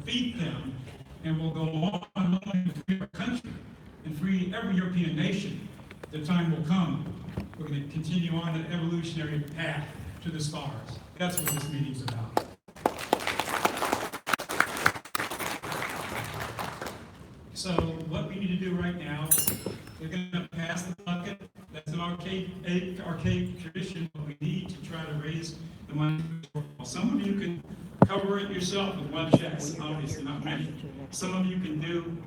defeat them, and will go on not only to free our country and free every European nation. The time will come. We're going to continue on an evolutionary path to the stars. That's what this meeting's about. So what we need to do right now, we're going to pass the bucket. That's an archaic tradition, but we need to try to raise the money. Some of you can cover it yourself with one check, obviously not many. Some of you can do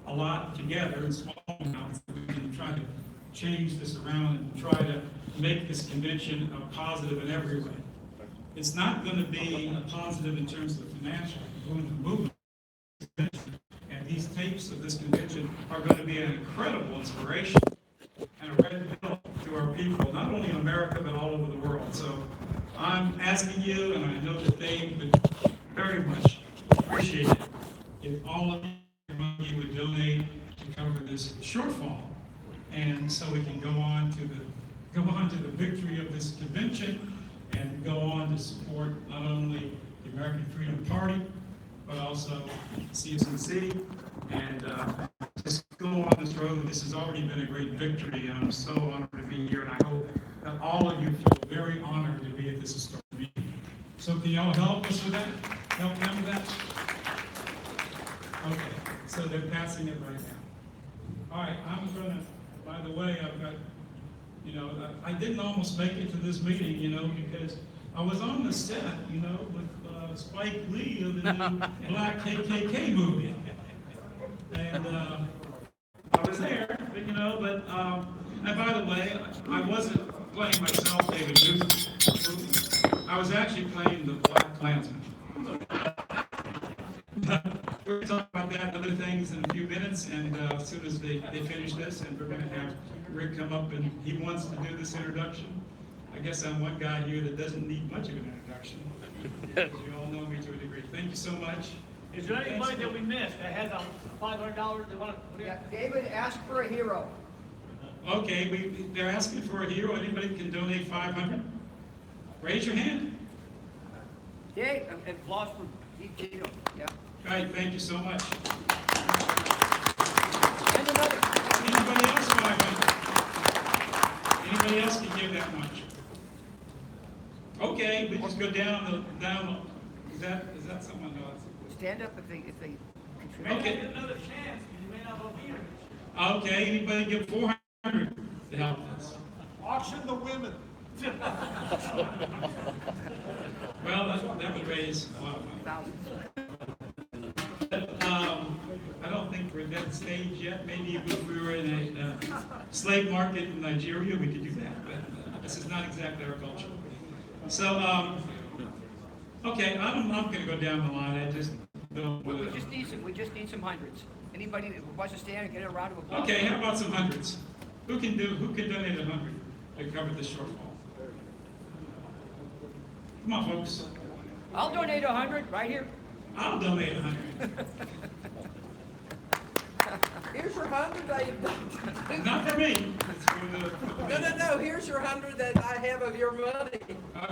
a lot together in small amounts. We can try to change this around and try to make this convention a positive in every way. It's not going to be a positive in terms of the financial movement. And these tapes of this convention are going to be an incredible inspiration and a red pill to our people, not only in America, but all over the world. So I'm asking you, and I know that they would very much appreciate it, if all of you would donate to cover this shortfall, and so we can go on to the victory of this convention and go on to support not only the American Freedom Party, but also CSNC, and just go on this road. This has already been a great victory, and I'm so honored to be here, and I hope that all of you feel very honored to be at this historic meeting. So can y'all help us with that? Help them with that? Okay, so they're passing it right now. All right, I'm gonna, by the way, I've got, I didn't almost make it to this meeting, because I was on the set, with Spike Lee of the new Black KKK movie. And I was there, and by the way, I wasn't playing myself, David Newton. I was actually playing the Black Klansman. We're going to talk about that and other things in a few minutes, and as soon as they finish this, and we're going to have Rick come up, and he wants to do this introduction. I guess I'm one guy here that doesn't need much of an introduction. You all know me to a degree. Thank you so much. Is there anybody that we missed that has a $500 they want to put in? Yeah, David asked for a hero. Okay, they're asking for a hero. Anybody can donate $500? Raise your hand. Dave, and lost for Gino. Yeah. All right, thank you so much. And another. Anybody else 500? Anybody else can give that much? Okay, we just go down. Is that someone else? Stand up if they contribute. Okay. Maybe another chance, you may not be here. Okay, anybody give 400 to help us? Auction the women. Well, that would raise a lot of money. Thousands. I don't think we're at that stage yet. Maybe if we were in a slave market in Nigeria, we could do that. But this is not exactly our culture. So, okay, I'm going to go down the line. I just don't. We just need some hundreds. Anybody that wants to stand and get a round of applause? Okay, how about some hundreds? Who can donate 100 to cover this shortfall? Come on, folks. I'll donate 100 right here. I'll donate 100. Here's your 100. Not for me. It's for the No. Here's your 100 that I have of your money.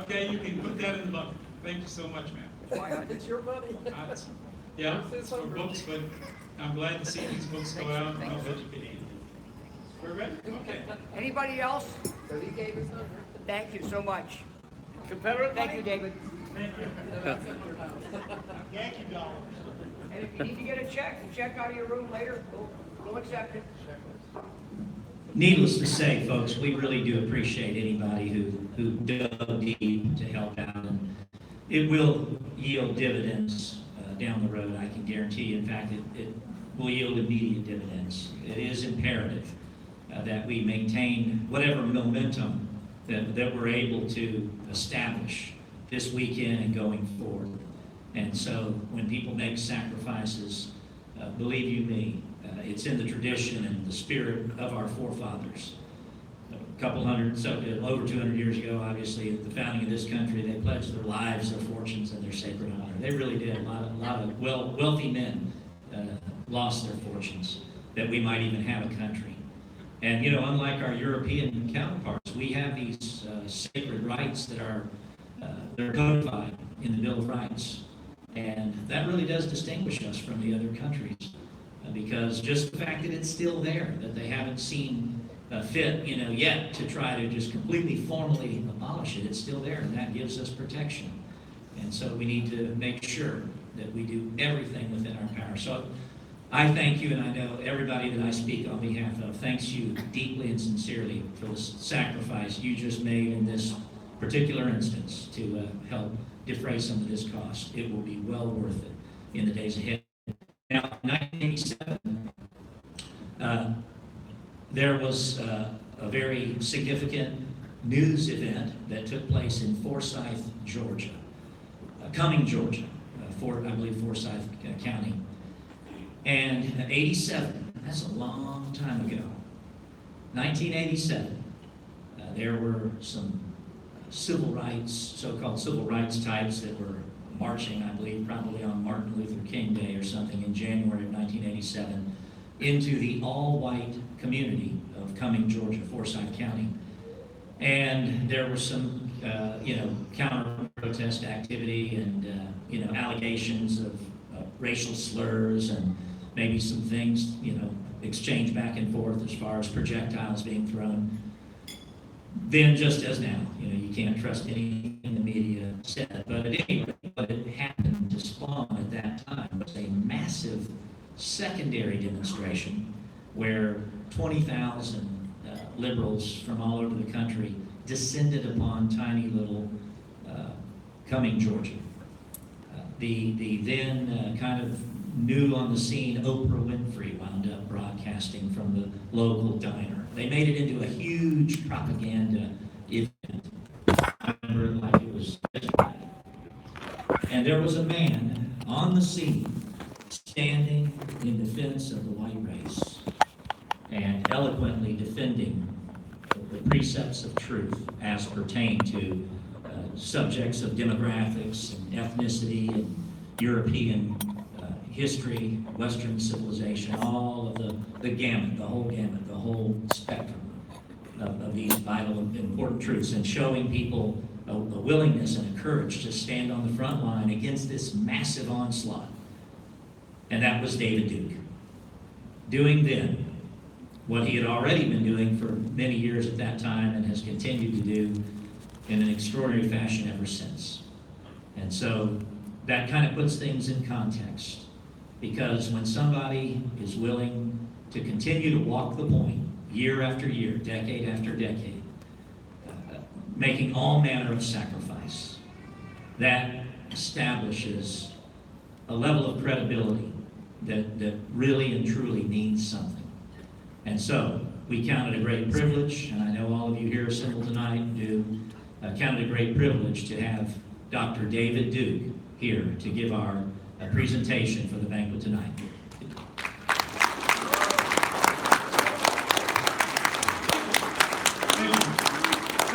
Okay, you can put that in the bucket. Thank you so much, ma'am. It's your money. Yeah, it's for books, but I'm glad to see these books go out and help educate. We're ready? Okay. Anybody else? So he gave us 100. Thank you so much. Confederate Thank you, David. Thank you. Yankee dollar. And if you need to get a check out of your room later, we'll accept it. Needless to say, folks, we really do appreciate anybody who dug deep to help out, and it will yield dividends down the road, I can guarantee you. In fact, it will yield immediate dividends. It is imperative that we maintain whatever momentum that we're able to establish this weekend and going forward. And so when people make sacrifices, believe you me, it's in the tradition and the spirit of our forefathers. A couple hundred, over 200 years ago, obviously, at the founding of this country, they pledged their lives, their fortunes, and their sacred honor. They really did. A lot of wealthy men lost their fortunes that we might even have a country. And, unlike our European counterparts, we have these sacred rights that are they're codified in the Bill of Rights. And that really does distinguish us from the other countries, because just the fact that it's still there, that they haven't seen fit, yet to try to just completely formally abolish it, it's still there, and that gives us protection. And so we need to make sure that we do everything within our power. So I thank you, and I know everybody that I speak on behalf of thanks you deeply and sincerely for the sacrifice you just made in this particular instance to help defray some of this cost. It will be well worth it in the days ahead. Now, in 1987, there was a very significant news event that took place in Forsyth, Georgia, Cumming, Georgia, I believe Forsyth County. And 87, that's a long time ago. 1987, there were some civil rights, so-called civil rights types that were marching, I believe, probably on Martin Luther King Day or something in January of 1987, into the all-white community of Cumming, Georgia, Forsyth County. And there were some, counter-protest activity and, allegations of racial slurs and maybe some things, exchanged back and forth as far as projectiles being thrown. Then, just as now, you can't trust anything the media said. But at any rate, what had happened to spawn at that time was a massive secondary demonstration where 20,000 liberals from all over the country descended upon tiny little Cumming, Georgia. The then kind of new on the scene Oprah Winfrey wound up broadcasting from the local diner. They made it into a huge propaganda event. I remember it like it was yesterday. And there was a man on the scene standing in defense of the white race and eloquently defending the precepts of truth as pertain to subjects of demographics and ethnicity and European history, Western civilization, all of the gamut, the whole spectrum of these vital and important truths, and showing people a willingness and a courage to stand on the front line against this massive onslaught. And that was David Duke, doing then what he had already been doing for many years at that time and has continued to do in an extraordinary fashion ever since. And so that kind of puts things in context, because when somebody is willing to continue to walk the point year after year, decade after decade, making all manner of sacrifice, that establishes a level of credibility that really and truly means something. And so we count it a great privilege, and I know all of you here assembled tonight do count it a great privilege to have Dr. David Duke here to give our presentation for the banquet tonight.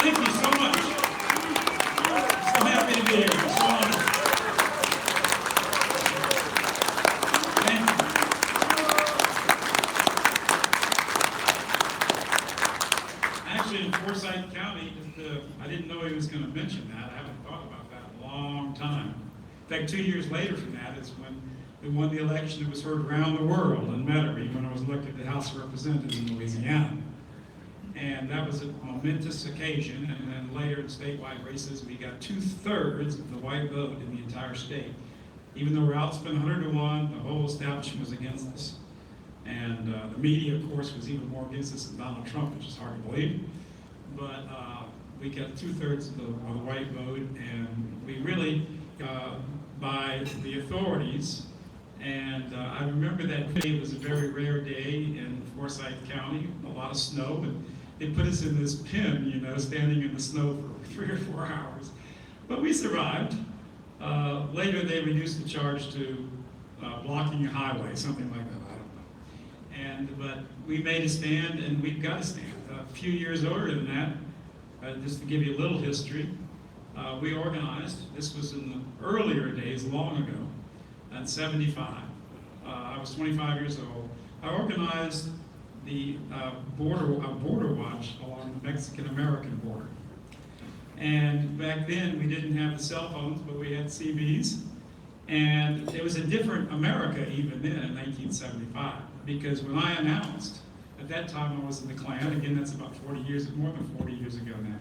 Thank you so much. So happy to be here. So honored. Thank you. Actually, in Forsyth County, I didn't know he was going to mention that. I haven't thought about that in a long time. In fact, 2 years later from that is when we won the election that was heard around the world in Metairie, when I was elected to the House of Representatives in Louisiana. And that was a momentous occasion. And then later in statewide races, we got 2/3 of the white vote in the entire state. Even though we're outspent 100-1, the whole establishment was against us. And the media, of course, was even more against us than Donald Trump, which is hard to believe. But we got 2/3 of the white vote, and we really, by the authorities, and I remember that day was a very rare day in Forsyth County, a lot of snow, and they put us in this pen, standing in the snow for 3 or 4 hours. But we survived. Later they reduced the charge to blocking a highway, something like that, I don't know. But we made a stand, and we've got to stand. A few years older than that, just to give you a little history, we organized, this was in the earlier days, long ago, in '75. I was 25 years old. I organized the border watch along the Mexican-American border. And back then, we didn't have the cell phones, but we had CBs. And it was a different America even then in 1975, because when I announced, at that time I was in the Klan, again, that's about 40 years, more than 40 years ago now,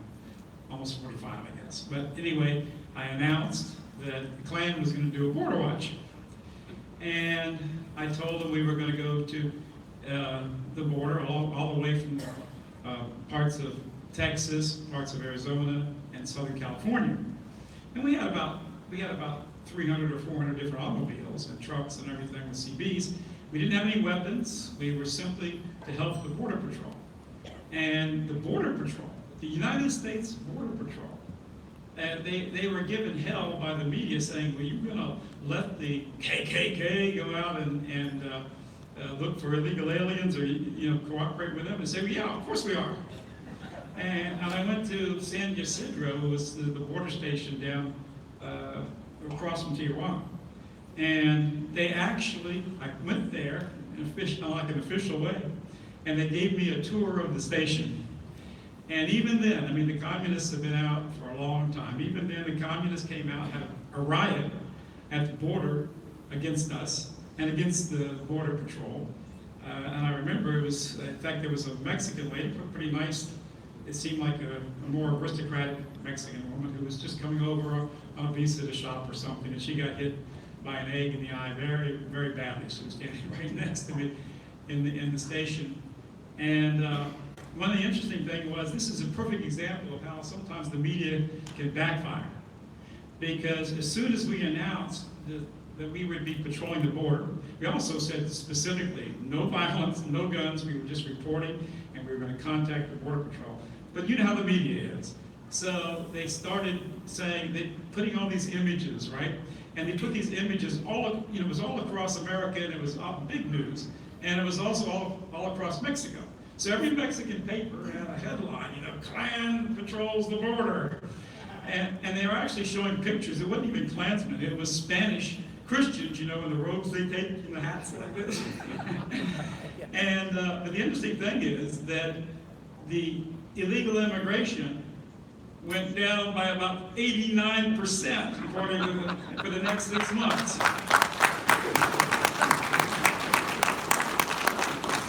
almost 45, I guess. But anyway, I announced that the Klan was going to do a border watch. And I told them we were going to go to the border all the way from parts of Texas, parts of Arizona, and Southern California. And we had about 300 or 400 different automobiles and trucks and everything with CBs. We didn't have any weapons. We were simply to help the Border Patrol. And the Border Patrol, the United States Border Patrol, and they were given hell by the media saying, well, you're going to let the KKK go out and look for illegal aliens or cooperate with them? And say, well, yeah, of course we are. And I went to San Ysidro, who was the border station down across from Tijuana. And they actually, I went there, like an official way, and they gave me a tour of the station. And even then, I mean, the communists have been out for a long time. Even then, the communists came out, had a riot at the border against us and against the Border Patrol. And I remember it was, in fact, there was a Mexican lady, pretty nice. It seemed like a more aristocratic Mexican woman who was just coming over on a visa to shop or something, and she got hit by an egg in the eye very, very badly. She was standing right next to me in the station. And one of the interesting things was, this is a perfect example of how sometimes the media can backfire. Because as soon as we announced that we would be patrolling the border, we also said specifically, no violence, no guns, we were just reporting, and we were going to contact the Border Patrol. But you know how the media is. So they started saying, putting all these images, right? And they put these images it was all across America, and it was big news. And it was also all across Mexico. So every Mexican paper had a headline, Klan patrols the border. And they were actually showing pictures. It wasn't even Klansmen. It was Spanish Christians, in the robes they take and the hats like this. And but the interesting thing is that the illegal immigration went down by about 89% according to for the next 6 months.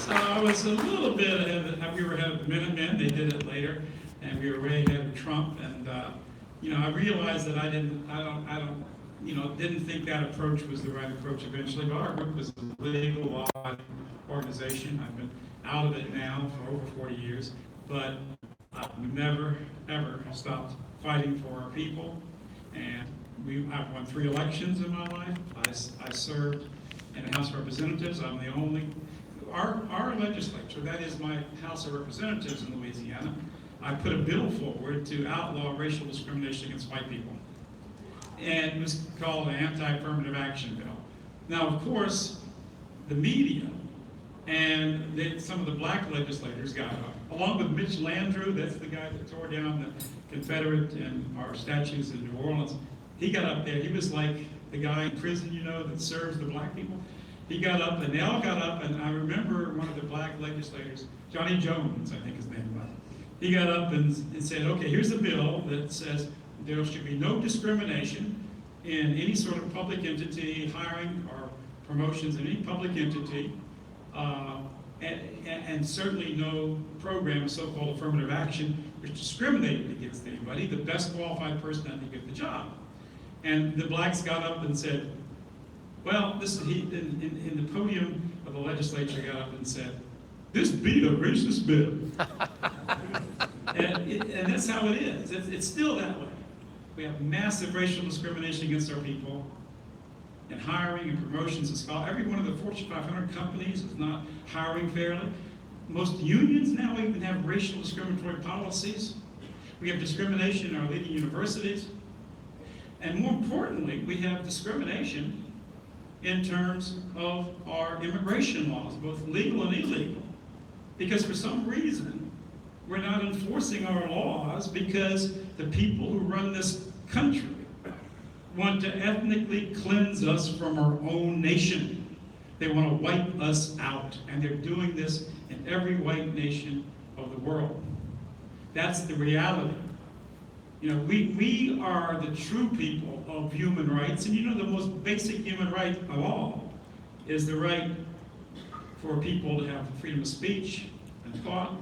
So I was a little bit ahead. We were ahead of the Minutemen. They did it later, and we were way ahead of Trump. And I realized that I didn't think that approach was the right approach eventually. But our group was a legal law organization. I've been out of it now for over 40 years, but I've never ever stopped fighting for our people. And I've won 3 elections in my life. I served in the House of Representatives. I'm the only. Our legislature, that is my House of Representatives in Louisiana, I put a bill forward to outlaw racial discrimination against white people. And it was called an anti-affirmative action bill. Now, of course, the media and some of the black legislators got up, along with Mitch Landrieu, that's the guy that tore down the Confederate and our statues in New Orleans. He got up there, he was like the guy in prison, that serves the black people. He got up, and they all got up, and I remember one of the black legislators, Johnny Jones, I think his name was. He got up and said, okay, here's a bill that says there should be no discrimination in any sort of public entity, hiring or promotions in any public entity, and certainly no program, so-called affirmative action, which discriminated against anybody. The best qualified person had to get the job. And the blacks got up and said, well, in the podium of the legislature got up and said, this be a racist bill. and that's how it is. It's still that way. We have massive racial discrimination against our people in hiring and promotions and scholarship. Every one of the Fortune 500 companies is not hiring fairly. Most unions now even have racial discriminatory policies. We have discrimination in our leading universities. And more importantly, we have discrimination in terms of our immigration laws, both legal and illegal. Because for some reason, we're not enforcing our laws because the people who run this country want to ethnically cleanse us from our own nation. They want to wipe us out, and they're doing this in every white nation of the world. That's the reality. You know, we are the true people of human rights, and you know the most basic human right of all is the right for people to have freedom of speech and thought,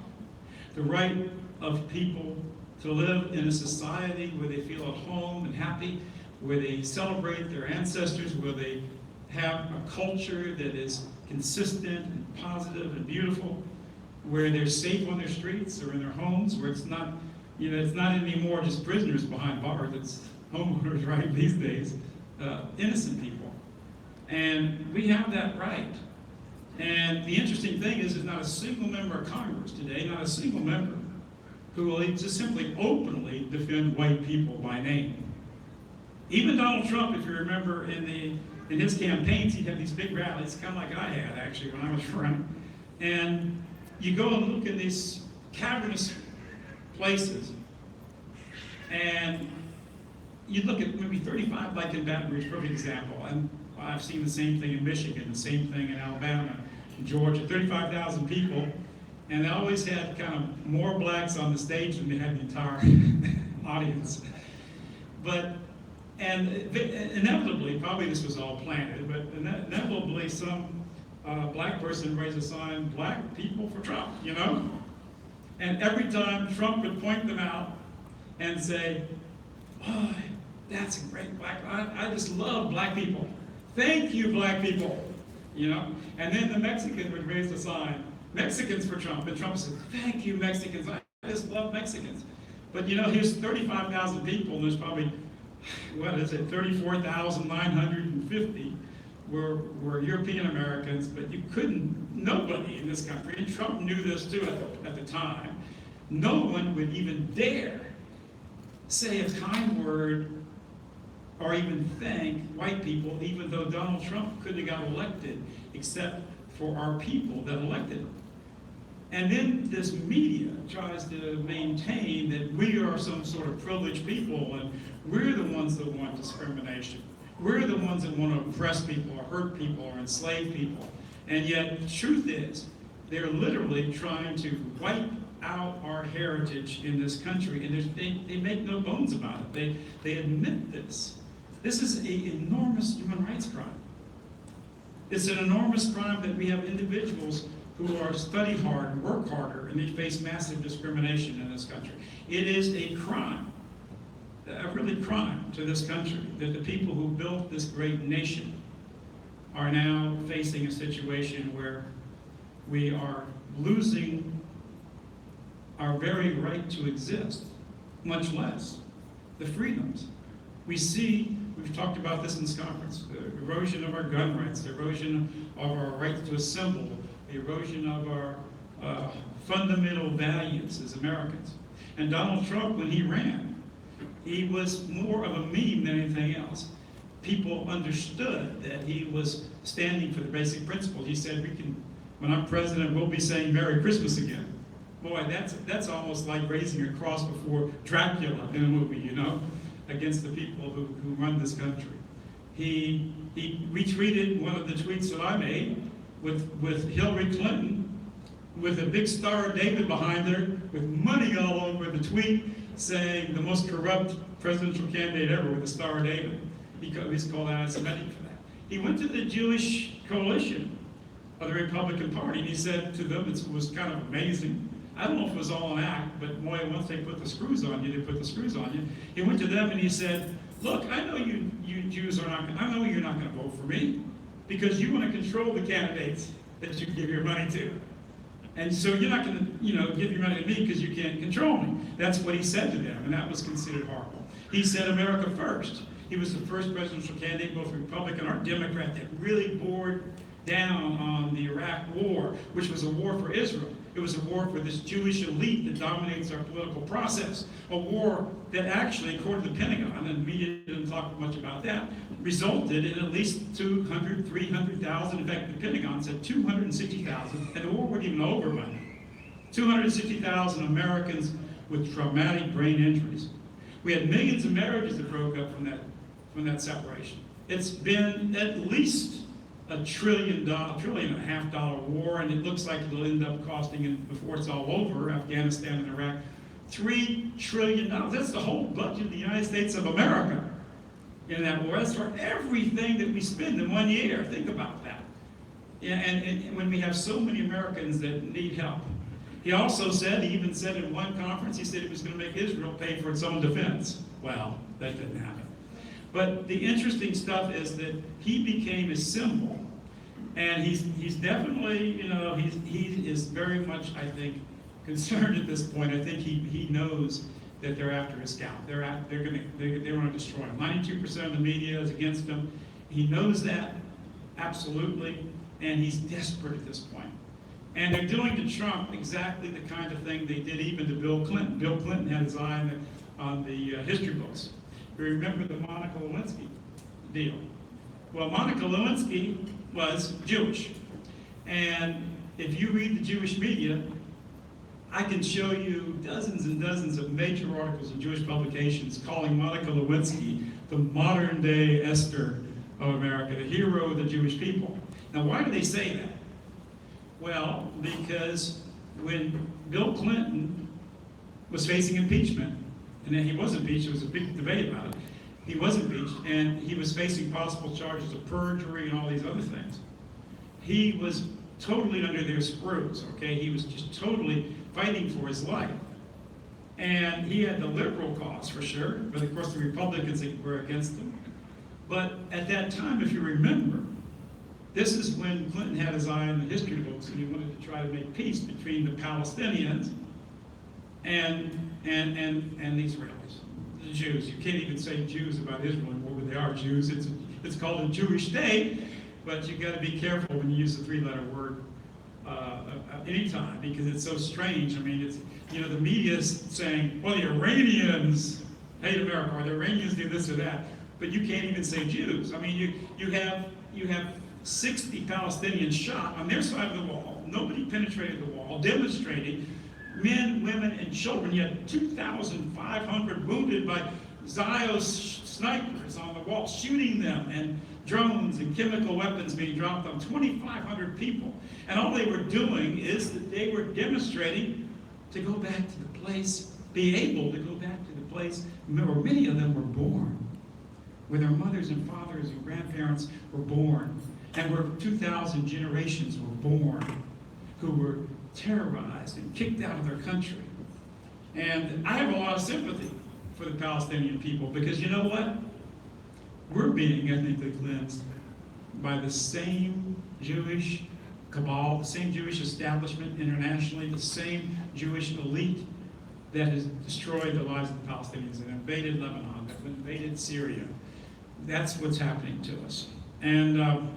the right of people to live in a society where they feel at home and happy, where they celebrate their ancestors, where they have a culture that is consistent and positive and beautiful, where they're safe on their streets or in their homes, where it's not, you know, it's not anymore just prisoners behind bars, it's homeowners, right, these days, innocent people. And we have that right. And the interesting thing is, there's not a single member of Congress today, not a single member, who will just simply openly defend white people by name. Even Donald Trump, if you remember, in his campaigns, he'd have these big rallies, kind of like I had, actually, when I was running. And you go and look in these cavernous places, and you look at maybe 35, like in Baton Rouge, perfect example, and I've seen the same thing in Michigan, the same thing in Alabama, in Georgia, 35,000 people, and they always had kind of more blacks on the stage than they had the entire audience. But, and inevitably, probably this was all planted, but inevitably some black person raised a sign, "Black people for Trump," you know? And every time Trump would point them out and say, "Oh, that's a great black, I just love black people. Thank you, black people," you know? And then the Mexican would raise the sign, "Mexicans for Trump," and Trump said, "Thank you, Mexicans, I just love Mexicans." But you know, here's 35,000 people, and there's probably, what is it, 34,950 were European Americans, but you couldn't, nobody in this country, and Trump knew this too at the time, no one would even dare say a kind word or even thank white people, even though Donald Trump couldn't have got elected except for our people that elected him. And then this media tries to maintain that we are some sort of privileged people and we're the ones that want discrimination. We're the ones that want to oppress people or hurt people or enslave people. And yet, the truth is, they're literally trying to wipe out our heritage in this country, and they make no bones about it. They admit this. This is an enormous human rights crime. It's an enormous crime that we have individuals who are study hard and work harder, and they face massive discrimination in this country. It is a crime, a really crime to this country, that the people who built this great nation are now facing a situation where we are losing our very right to exist, much less the freedoms. We see, we've talked about this in this conference, the erosion of our gun rights, the erosion of our right to assemble, the erosion of our fundamental values as Americans. And Donald Trump, when he ran, he was more of a meme than anything else. People understood that he was standing for the basic principles. He said, when I'm president, we'll be saying Merry Christmas again. Boy, that's almost like raising a cross before Dracula in a movie, you know, against the people who run this country. He retweeted one of the tweets that I made with Hillary Clinton, with a big Star of David behind her, with money all over the tweet, saying the most corrupt presidential candidate ever with a Star of David. He's called anti-Semitic for that. He went to the Jewish coalition of the Republican Party, and he said to them, it was kind of amazing. I don't know if it was all an act, but boy, once they put the screws on you, they put the screws on you. He went to them and he said, "Look, I know you Jews are not. I know you're not going to vote for me because you want to control the candidates that you give your money to, and so you're not going to, give your money to me because you can't control me." That's what he said to them, and that was considered horrible. He said America first. He was the first presidential candidate, both Republican or Democrat, that really bore down on the Iraq War, which was a war for Israel. It was a war for this Jewish elite that dominates our political process. A war that actually, according to the Pentagon, and the media didn't talk much about that, resulted in at least 200, 300,000, in fact, the Pentagon said 260,000, and the war wasn't even over by then. 260,000 Americans with traumatic brain injuries. We had millions of marriages that broke up from that separation. It's been at least $1.5 trillion war, and it looks like it'll end up costing, before it's all over, Afghanistan and Iraq, $3 trillion. That's the whole budget of the United States of America in that war. That's for everything that we spend in 1 year. Think about that. Yeah, and when we have so many Americans that need help. He also said, he even said in one conference, he said he was going to make Israel pay for its own defense. Well, that didn't happen. But the interesting stuff is that he became a symbol. And he's definitely, you know, he is very much, I think, concerned at this point. I think he knows that they're after his scalp. They want to destroy him. 92% of the media is against him. He knows that, absolutely, and he's desperate at this point. And they're doing to Trump exactly the kind of thing they did even to Bill Clinton. Bill Clinton had his eye on the history books. You remember the Monica Lewinsky deal? Well, Monica Lewinsky was Jewish. And if you read the Jewish media, I can show you dozens and dozens of major articles in Jewish publications calling Monica Lewinsky the modern day Esther of America, the hero of the Jewish people. Now, why do they say that? Well, because when Bill Clinton was facing impeachment, and then he was impeached, there was a big debate about it, he was impeached, and he was facing possible charges of perjury and all these other things. He was totally under their screws, okay? He was just totally fighting for his life. And he had the liberal cause for sure, but of course the Republicans were against him. But at that time, if you remember, this is when Clinton had his eye on the history books and he wanted to try to make peace between the Palestinians and the Israelis, the Jews. You can't even say Jews about Israel anymore, but they are Jews. It's called a Jewish state, but you've got to be careful when you use the three-letter word anytime, because it's so strange. I mean, it's, you know, the media is saying, well, the Iranians hate America, or the Iranians do this or that, but you can't even say Jews. I mean, you have 60 Palestinians shot on their side of the wall. Nobody penetrated the wall, demonstrating, men, women, and children. You had 2,500 wounded by Zionist snipers on the wall, shooting them, and drones and chemical weapons being dropped on 2,500 people. And all they were doing is that they were demonstrating to go back to the place, be able to go back to the place where many of them were born, where their mothers and fathers and grandparents were born, and where 2,000 generations were born, who were terrorized and kicked out of their country. And I have a lot of sympathy for the Palestinian people, because you know what? We're being ethnically cleansed by the same Jewish cabal, the same Jewish establishment internationally, the same Jewish elite that has destroyed the lives of the Palestinians and invaded Lebanon, that invaded Syria. That's what's happening to us. And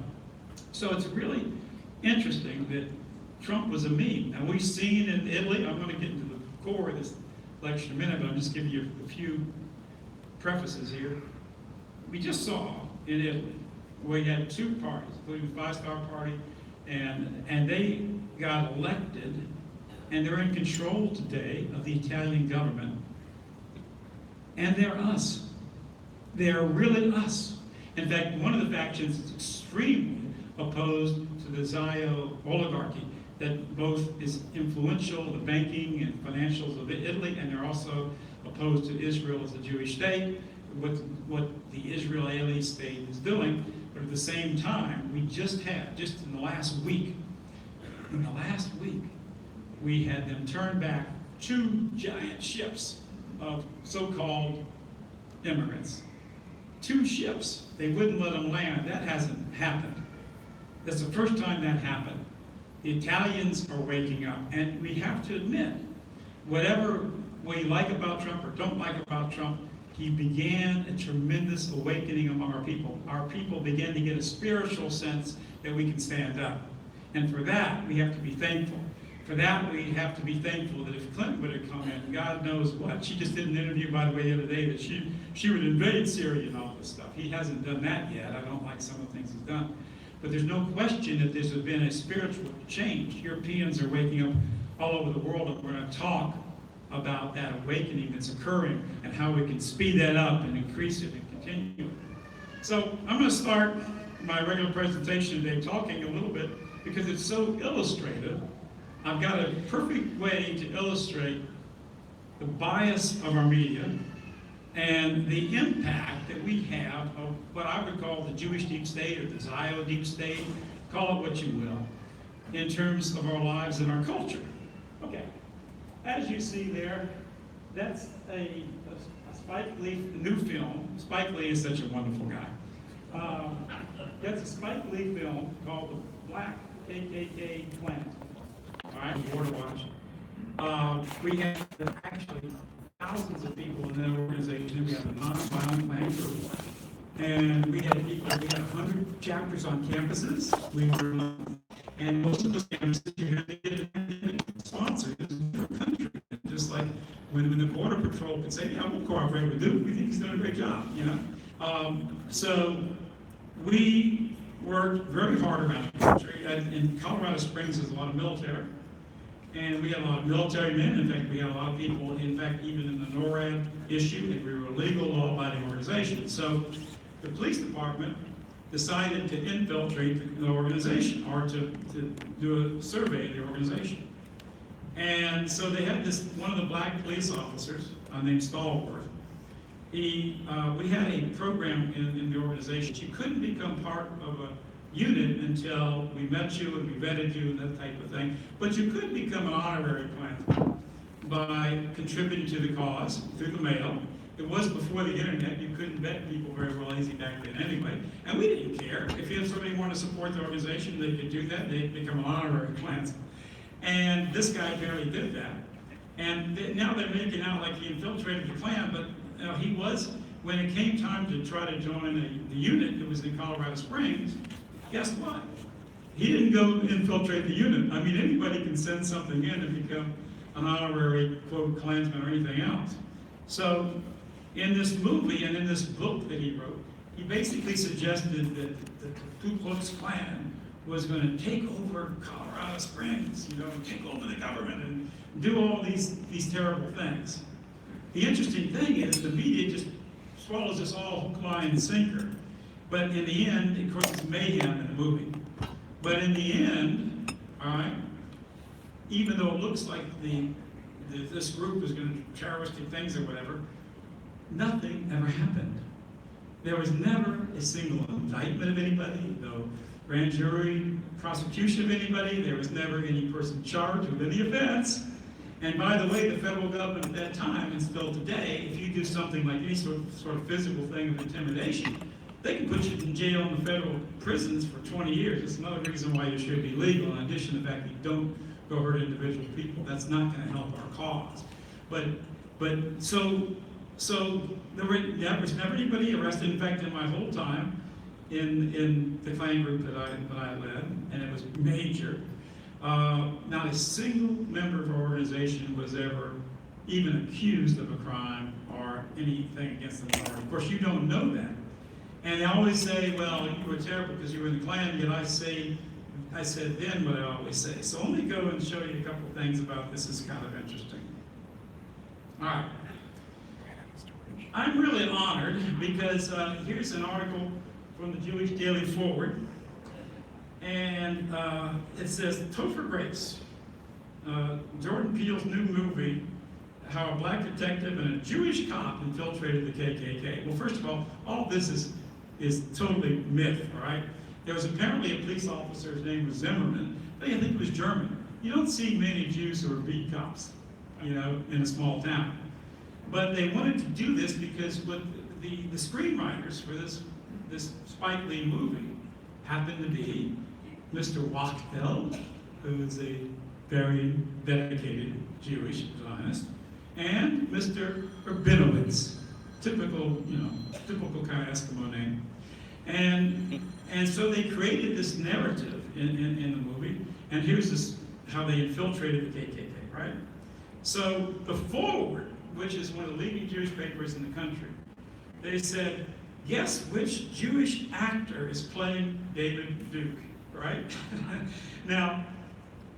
so it's really interesting that Trump was a meme. Now, we've seen in Italy, I'm going to get into the core of this lecture in a minute, but I'm just giving you a few prefaces here. We just saw in Italy where you had two parties, including the Five-Star Party, and they got elected, and they're in control today of the Italian government. And they're us. They're really us. In fact, one of the factions is extremely opposed to the Zio oligarchy that both is influential, the banking and financials of Italy, and they're also opposed to Israel as a Jewish state, what the Israeli state is doing. But at the same time, we just in the last week, we had them turn back 2 giant ships of so-called immigrants. 2 ships. They wouldn't let them land. That hasn't happened. That's the first time that happened. The Italians are waking up, and we have to admit, whatever we like about Trump or don't like about Trump, he began a tremendous awakening among our people. Our people began to get a spiritual sense that we can stand up. And for that, we have to be thankful. For that, we have to be thankful that if Clinton would have come in, God knows what. She just did an interview, by the way, the other day that she would invade Syria and all this stuff. He hasn't done that yet. I don't like some of the things he's done. But there's no question that there's been a spiritual change. Europeans are waking up all over the world, and we're going to talk about that awakening that's occurring and how we can speed that up and increase it and continue it. So I'm going to start my regular presentation today talking a little bit, because it's so illustrative. I've got a perfect way to illustrate the bias of our media, and the impact that we have of what I would call the Jewish deep state or the Zio deep state, call it what you will, in terms of our lives and our culture. Okay, as you see there, that's a Spike Lee new film. Spike Lee is such a wonderful guy. That's a Spike Lee film called The Black KKK Plant. All right, Border Watch. We have actually thousands of people in that organization. We have a nonviolent plan group. And we had 100 chapters on campuses. And most of those campuses, you had to get a sponsor in your country. Just like when the Border Patrol could say, yeah, we'll cooperate with Duke. We think he's doing a great job, you know? So we worked very hard around the country. In Colorado Springs, there's a lot of military. And we had a lot of military men. In fact, we had a lot of people, in fact, even in the NORAD issue, and we were a legal, law-abiding organization. So the police department decided to infiltrate the organization, or to do a survey of the organization. And so they had this, one of the black police officers named Stallworth. We had a program in the organization. You couldn't become part of a unit until we met you and we vetted you and that type of thing. But you could become an honorary Klansman by contributing to the cause through the mail. It was before the internet. You couldn't vet people very well easy back then anyway. And we didn't care. If you had somebody who wanted to support the organization, they could do that. They'd become an honorary Klansman. And this guy apparently did that. And now they're making out like he infiltrated the Klan, but you know, he was, when it came time to try to join the unit that was in Colorado Springs, guess what? He didn't go infiltrate the unit. I mean, anybody can send something in and become an honorary, quote, Klansman or anything else. So in this movie and in this book that he wrote, he basically suggested that the Ku Klux Klan was going to take over Colorado Springs, you know, take over the government and do all these terrible things. The interesting thing is the media just swallows this all hook, line, and sinker. But in the end, of course, it's mayhem in the movie. But in the end, all right, even though it looks like this group is going to do terroristic things or whatever, nothing ever happened. There was never a single indictment of anybody, no grand jury prosecution of anybody. There was never any person charged with any offense. And by the way, the federal government at that time, and still today, if you do something like any sort of physical thing of intimidation, they can put you in jail in the federal prisons for 20 years. It's another reason why you should be legal, in addition to the fact that you don't go hurt individual people. That's not going to help our cause. So there was never anybody arrested. In fact, in my whole time in the Klan group that I led, and it was major, not a single member of our organization was ever even accused of a crime or anything against the minority. Of course, you don't know that. And they always say, well, you were terrible because you were in the Klan, yet I said then what I always say. So let me go and show you a couple of things about this. Is kind of interesting. All right. I'm really honored because here's an article from the Jewish Daily Forward. And it says, Topher Grace, Jordan Peele's new movie, how a black detective and a Jewish cop infiltrated the KKK. Well, first of all this is totally myth, all right? There was apparently a police officer, his name was Zimmerman. I think he was German. You don't see many Jews who are beat cops, you know, in a small town. But they wanted to do this because what the screenwriters for this Spike Lee movie happened to be Mr. Wachtell, who is a very dedicated Jewish Zionist, and Mr. Rabinowitz, typical kind of Eskimo name. And so they created this narrative in the movie, and here's how they infiltrated the KKK, right? So the Forward, which is one of the leading Jewish papers in the country, they said, guess which Jewish actor is playing David Duke, right? Now,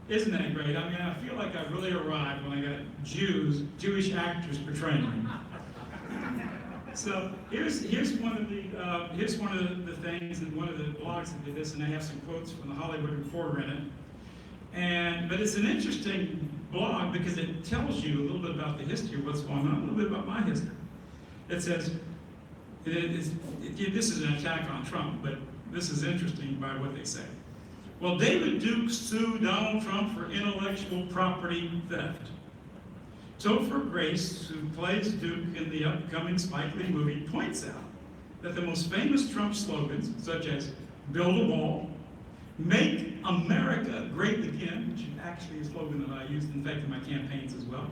isn't that great? I mean, I feel like I really arrived when I got Jewish actors portraying me. So here's one of the things, and one of the blogs that did this, and they have some quotes from the Hollywood Reporter in it. But it's an interesting blog because it tells you a little bit about the history of what's going on, a little bit about my history. It says, this is an attack on Trump, but this is interesting by what they say. Well, David Duke sued Donald Trump for intellectual property theft. Topher Grace, who plays Duke in the upcoming Spike Lee movie, points out that the most famous Trump slogans, such as build a wall, make America great again, which is actually a slogan that I used, in fact, in my campaigns as well,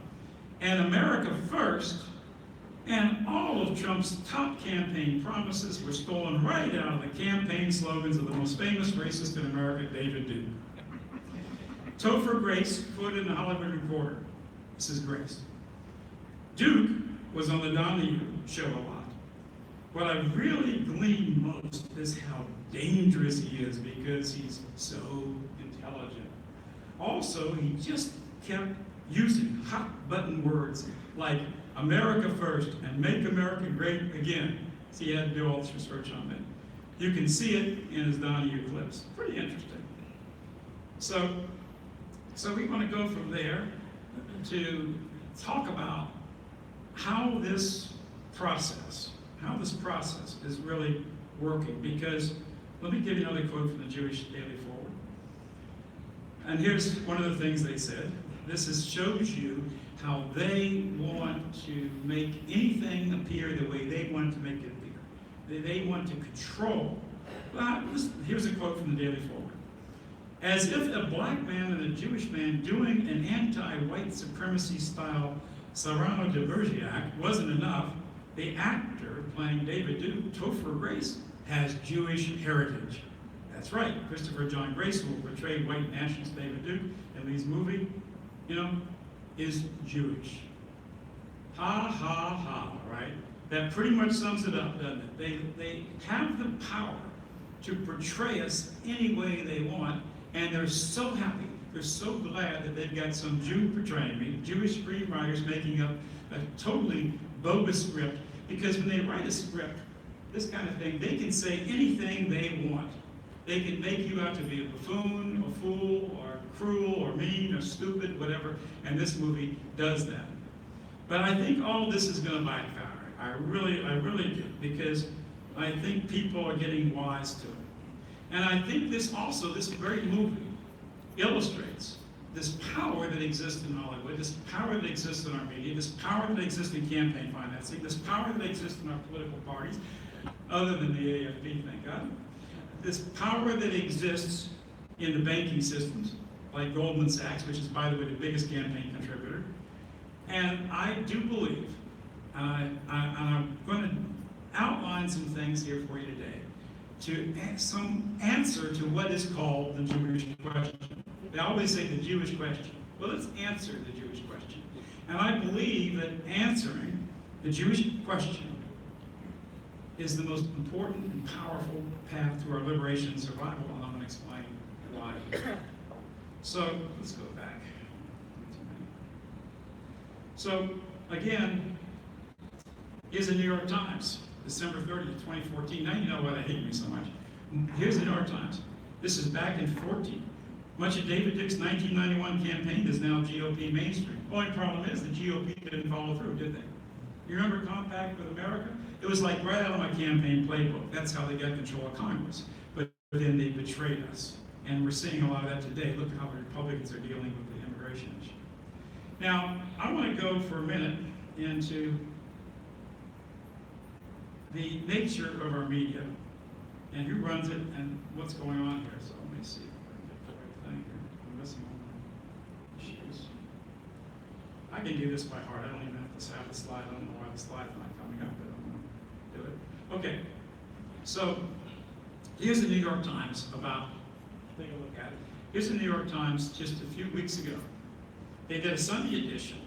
and America first, and all of Trump's top campaign promises were stolen right out of the campaign slogans of the most famous racist in America, David Duke. Topher Grace put in the Hollywood Reporter, this is Grace. Duke was on the Donahue show a lot. What I really gleaned most is how dangerous he is because he's so intelligent. Also, he just kept using hot button words like America first and make America great again. So he had to do all this research on that. You can see it in his Donahue clips. Pretty interesting. So we want to go from there to talk about how this process is really working. Because let me give you another quote from the Jewish Daily Forward. And here's one of the things they said. This shows you how they want to make anything appear the way they want to make it appear. They want to control. Well, here's a quote from the Daily Forward. As if a black man and a Jewish man doing an anti-white supremacy style Cyrano de Bergerac wasn't enough, the actor playing David Duke, Topher Grace, has Jewish heritage. That's right, Christopher John Grace, who will portray white nationalist David Duke in Lee's movie, is Jewish. Ha, ha, ha, right? That pretty much sums it up, doesn't it? They have the power to portray us any way they want, and they're so happy, they're so glad that they've got some Jew portraying me, Jewish screenwriters making up a totally bogus script, because when they write a script, this kind of thing, they can say anything they want. They can make you out to be a buffoon, a fool, or cruel, or mean, or stupid, whatever, and this movie does that. But I think all this is going to backfire. I really do, because I think people are getting wise to it. And I think this very movie illustrates this power that exists in Hollywood, this power that exists in our media, this power that exists in campaign financing, this power that exists in our political parties, other than the AFP, thank God. This power that exists in the banking systems, like Goldman Sachs, which is, by the way, the biggest campaign contributor. And I do believe, and I'm going to outline some things here for you today, to some answer to what is called the Jewish question. They always say the Jewish question. Well, let's answer the Jewish question. And I believe that answering the Jewish question is the most important and powerful path to our liberation and survival, and I'm going to explain why. So, let's go back. So, again, here's the New York Times, December 30th, 2014. Now you know why they hate me so much. Here's the New York Times. This is back in 14. Much of David Duke's 1991 campaign is now GOP mainstream. Only problem is the GOP didn't follow through, did they? You remember Compact with America? It was like right out of my campaign playbook. That's how they got control of Congress. But then they betrayed us. And we're seeing a lot of that today. Look at how the Republicans are dealing with the immigration issue. Now, I want to go for a minute into the nature of our media and who runs it and what's going on here. So let me see if I can get the right thing here. I'm missing all my issues. I can do this by heart. I don't even have to have the slide. I don't know why the slide's not coming up, but I'm going to do it. Okay, so here's the New York Times about, take a look at it. Here's the New York Times just a few weeks ago. They did a Sunday edition,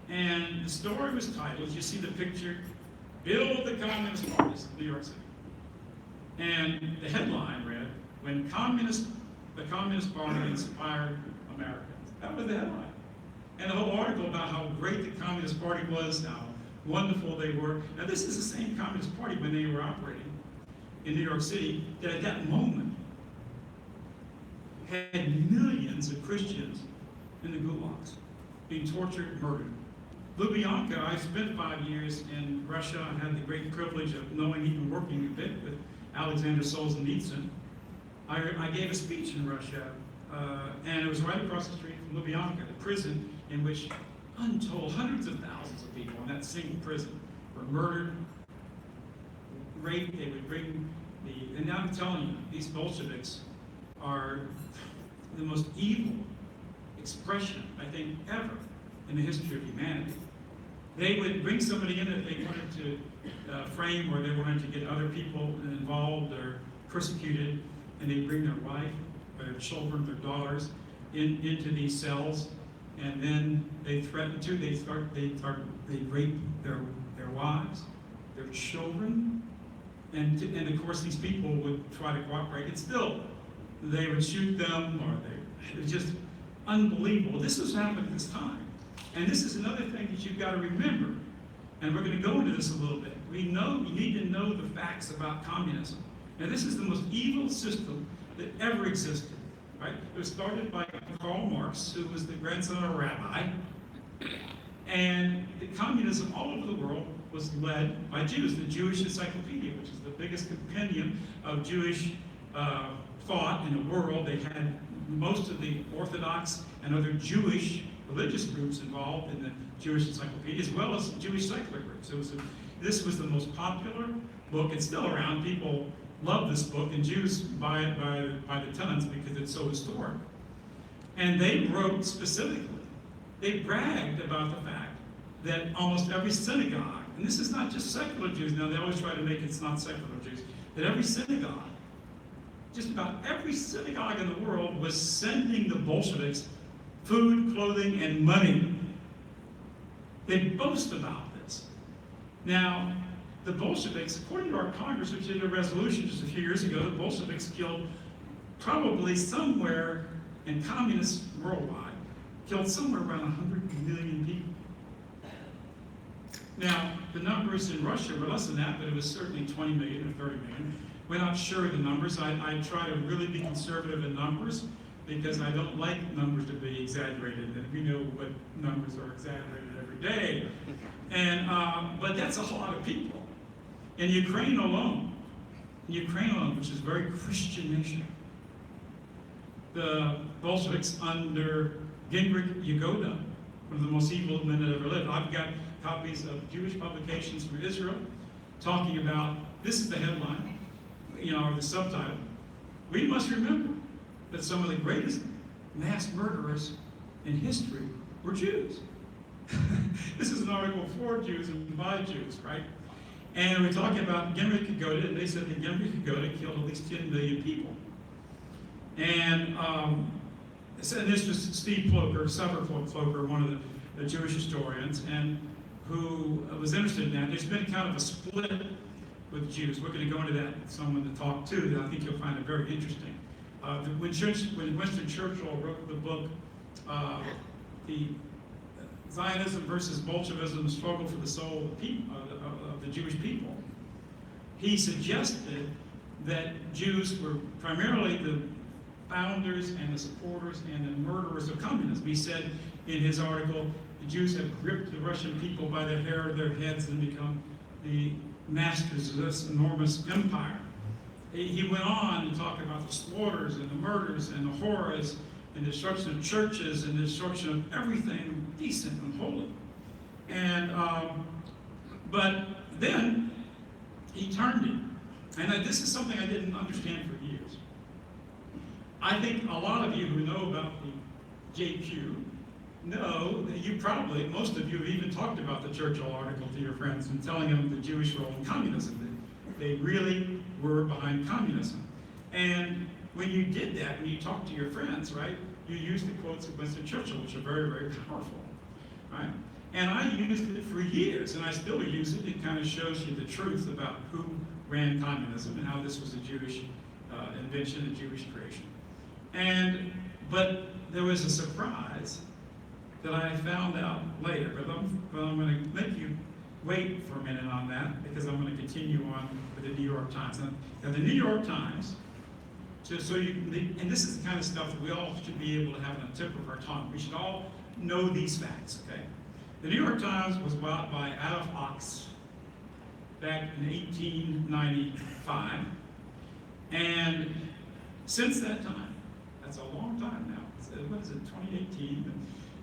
and the story was titled, you see the picture, Build the Communist Parties of New York City. And the headline read, When the Communist Party Inspired America. That was the headline. And the whole article about how great the Communist Party was, how wonderful they were. Now this is the same Communist Party when they were operating in New York City, that at that moment had millions of Christians in the gulags, being tortured, murdered. Lubyanka, I spent 5 years in Russia. I had the great privilege of knowing, even working a bit with Alexander Solzhenitsyn. I gave a speech in Russia, and it was right across the street from Lubyanka, the prison in which untold hundreds of thousands of people in that single prison were murdered, raped. They would bring and now I'm telling you, these Bolsheviks are the most evil expression, I think, ever in the history of humanity. They would bring somebody in that they wanted to frame, or they wanted to get other people involved or persecuted, and they'd bring their wife, their children, their daughters into these cells, and then they threatened to. They rape their wives, their children, and of course these people would try to cooperate. And still, they would shoot them, or it was just unbelievable. This was happening at this time. And this is another thing that you've got to remember. And we're going to go into this a little bit. You need to know the facts about communism. Now, this is the most evil system that ever existed. Right? It was started by Karl Marx, who was the grandson of a rabbi. And the communism all over the world was led by Jews. The Jewish Encyclopedia, which is the biggest compendium of Jewish thought in the world. They had most of the Orthodox and other Jewish religious groups involved in the Jewish Encyclopedia, as well as Jewish secular groups. This was the most popular book. It's still around. People love this book, and Jews buy it by the tons because it's so historic. And they wrote specifically, they bragged about the fact that almost every synagogue, and this is not just secular Jews, now they always try to make it's not secular Jews, that every synagogue, just about every synagogue in the world was sending the Bolsheviks food, clothing, and money. They boast about this. Now, the Bolsheviks, according to our Congress, which did a resolution just a few years ago, the Bolsheviks killed probably somewhere in communists worldwide, killed somewhere around 100 million people. Now, the numbers in Russia were less than that, but it was certainly 20 million or 30 million. We're not sure of the numbers. I try to really be conservative in numbers because I don't like numbers to be exaggerated, and we know what numbers are exaggerated every day. And but that's a lot of people. In Ukraine alone, which is a very Christian nation, the Bolsheviks under Gingrich Yagoda, one of the most evil men that ever lived. I've got copies of Jewish publications from Israel talking about, this is the headline, or the subtitle. We must remember that some of the greatest mass murderers in history were Jews. This is an article for Jews and by Jews, right? And we're talking about Gingrich Yagoda, and they said that Gingrich Yagoda killed at least 10 million people. And this was Steve Plocher, Sever Plocher, one of the Jewish historians, and who was interested in that. There's been kind of a split with Jews. We're going to go into that with someone to talk to, that I think you'll find it very interesting. When Winston Churchill wrote the book, the Zionism versus Bolshevism, the struggle for the soul of the Jewish people, he suggested that Jews were primarily the founders and the supporters and the murderers of communism. He said in his article, the Jews have gripped the Russian people by the hair of their heads and become the masters of this enormous empire. He went on to talk about the slaughters and the murders and the horrors and the destruction of churches and the destruction of everything decent and holy. And but then he turned it. And this is something I didn't understand for years. I think a lot of you who know about the JQ know that you probably, most of you have even talked about the Churchill article to your friends and telling them the Jewish role in communism, that they really were behind communism. And when you did that, when you talked to your friends, right, you used the quotes of Winston Churchill, which are very, very powerful, right? And I used it for years, and I still use it. It kind of shows you the truth about who ran communism and how this was a Jewish invention, a Jewish creation. But there was a surprise that I found out later, but I'm going to make you wait for a minute on that, because I'm going to continue on with the New York Times. Now the New York Times So and this is the kind of stuff that we all should be able to have on the tip of our tongue. We should all know these facts, okay? The New York Times was bought by Adolph Ox back in 1895. And since that time, that's a long time now. What is it, 2018?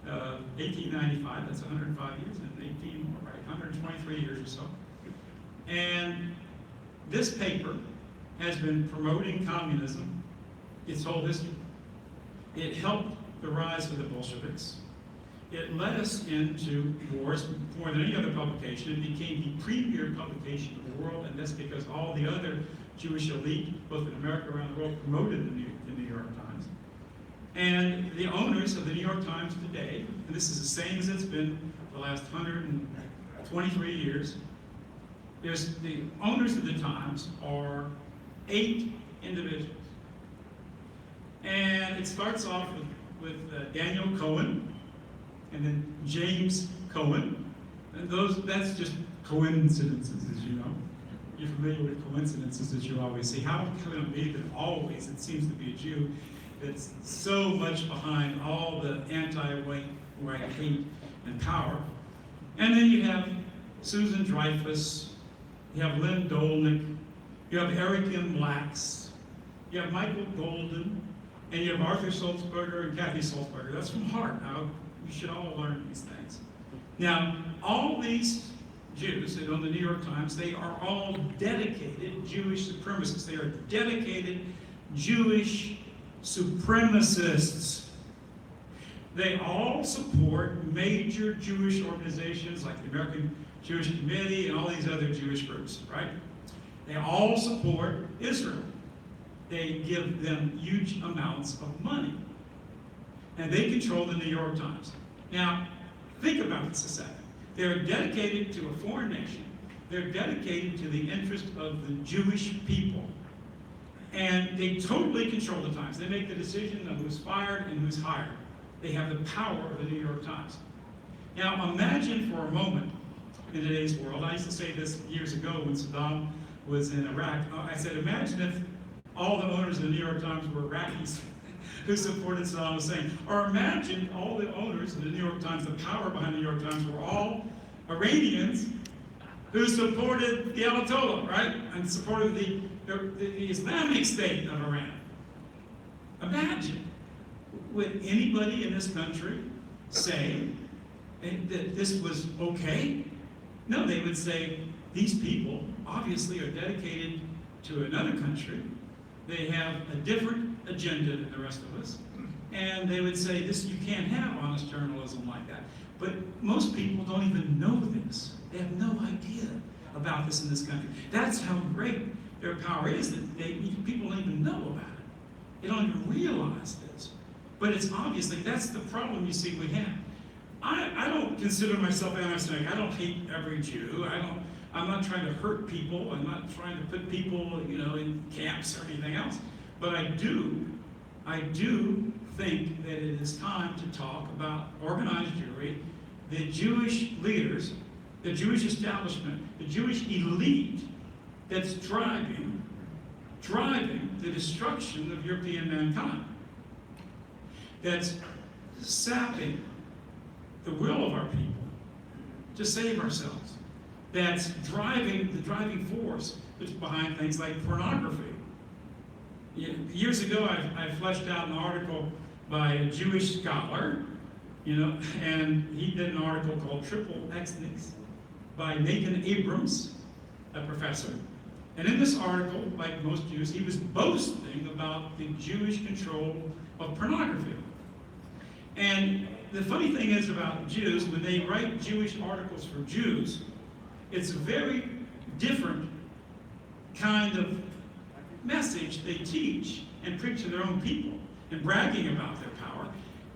1895, that's 105 years, and 18 more, right? 123 years or so. And this paper has been promoting communism its whole history. It helped the rise of the Bolsheviks. It led us into wars more than any other publication. It became the premier publication of the world, and that's because all the other Jewish elite, both in America and around the world, promoted the New York Times. And the owners of the New York Times today, and this is the same as it's been the last 123 years, the owners of the Times are 8 individuals. And it starts off with Daniel Cohen, and then James Cohen. And that's just coincidences, as you know. You're familiar with coincidences that you always see. How can it be that always it seems to be a Jew that's so much behind all the anti-white hate and power? And then you have Susan Dreyfus, you have Lynn Dolnick, you have Eric M. Lax, you have Michael Golden, and you have Arthur Sulzberger and Kathy Sulzberger. That's from heart. Now, you should all learn these things. Now, all these Jews that own the New York Times, they are all dedicated Jewish supremacists. They are dedicated Jewish supremacists. They all support major Jewish organizations like the American Jewish Committee and all these other Jewish groups, right? They all support Israel. They give them huge amounts of money. And they control the New York Times. Now, think about this a second. They're dedicated to a foreign nation. They're dedicated to the interest of the Jewish people. And they totally control the Times. They make the decision of who's fired and who's hired. They have the power of the New York Times. Now, imagine for a moment in today's world, I used to say this years ago when Saddam was in Iraq, I said, imagine if all the owners of the New York Times were Iraqis who supported Saddam Hussein. Or imagine all the owners of the New York Times, the power behind the New York Times, were all Iranians who supported the Ayatollah, right? And supported the Islamic State of Iran. Imagine, would anybody in this country say that this was okay? No, they would say, these people obviously are dedicated to another country. They have a different agenda than the rest of us. And they would say, this, you can't have honest journalism like that. But most people don't even know this. They have no idea about this in this country. That's how great their power is, that people don't even know about it. They don't even realize this. But it's obviously, that's the problem you see we have. I don't consider myself anti-Semitic. I don't hate every Jew. I'm not trying to hurt people. I'm not trying to put people, in camps or anything else. But I do think that it is time to talk about organized Jewry, the Jewish leaders, the Jewish establishment, the Jewish elite that's driving the destruction of European mankind. That's sapping the will of our people to save ourselves. That's the driving force that's behind things like pornography. Years ago, I fleshed out an article by a Jewish scholar, and he did an article called Triple X's by Nathan Abrams, a professor. And in this article, like most Jews, he was boasting about the Jewish control of pornography. And the funny thing is about Jews, when they write Jewish articles for Jews, it's a very different kind of message they teach and preach to their own people and bragging about their power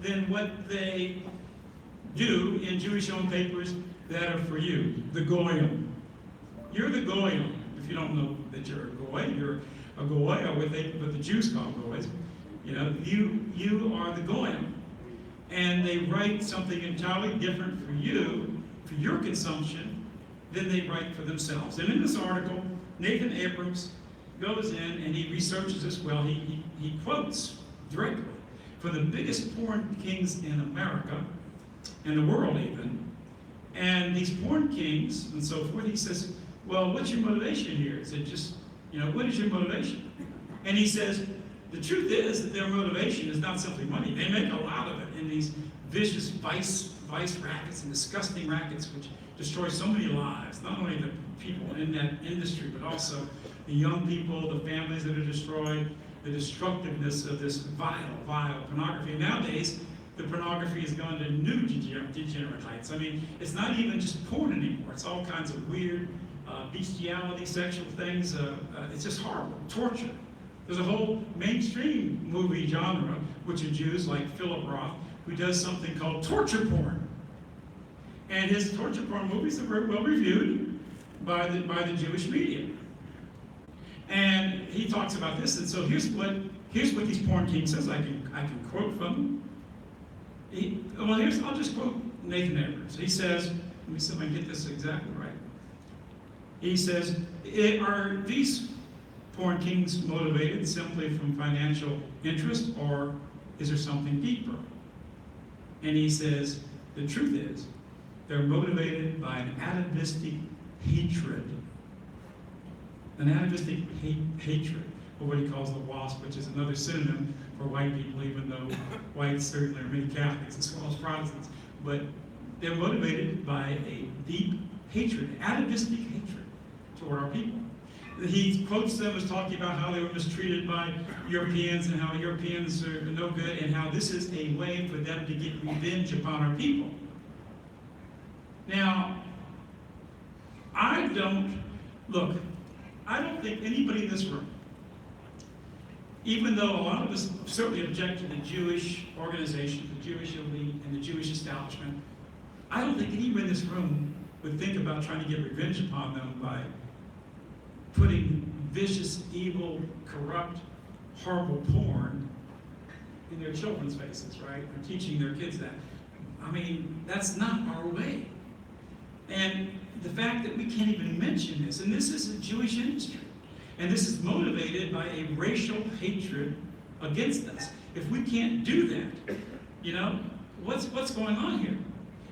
than what they do in Jewish-owned papers that are for you, the Goyim. You're the Goyim. If you don't know that you're a Goy, you're a Goy, or what the Jews call Goys. You are the Goyim. And they write something entirely different for you, for your consumption, than they write for themselves. And in this article, Nathan Abrams goes in and he researches this well. He quotes directly from the biggest porn kings in America, and the world even. And these porn kings and so forth, he says, well, what's your motivation here? Is it just, what is your motivation? And he says, the truth is that their motivation is not simply money. They make a lot of it in these vicious vice rackets and disgusting rackets which destroy so many lives, not only the people in that industry, but also the young people, the families that are destroyed, the destructiveness of this vile pornography. Nowadays, the pornography has gone to new degenerate heights. I mean, it's not even just porn anymore. It's all kinds of weird bestiality, sexual things. It's just horrible. Torture. There's a whole mainstream movie genre, which are Jews like Philip Roth, who does something called torture porn. And his torture porn movies are very well reviewed by the Jewish media. And he talks about this, and so here's what these porn kings says. I can quote from him. I'll just quote Nathan Edwards. He says, let me see if I can get this exactly right. He says, are these porn kings motivated simply from financial interest, or is there something deeper? And he says, the truth is, they're motivated by an atavistic hatred. An atavistic hatred, or what he calls the WASP, which is another synonym for white people, even though whites certainly are many Catholics as well as Protestants. But they're motivated by a deep hatred, atavistic hatred toward our people. He quotes them as talking about how they were mistreated by Europeans and how Europeans are no good, and how this is a way for them to get revenge upon our people. Now, I don't think anybody in this room, even though a lot of us certainly object to the Jewish organization, the Jewish elite, and the Jewish establishment, I don't think anybody in this room would think about trying to get revenge upon them by putting vicious, evil, corrupt, horrible porn in their children's faces, right? Or teaching their kids that. I mean, that's not our way. And the fact that we can't even mention this, and this is a Jewish industry, and this is motivated by a racial hatred against us. If we can't do that, what's going on here?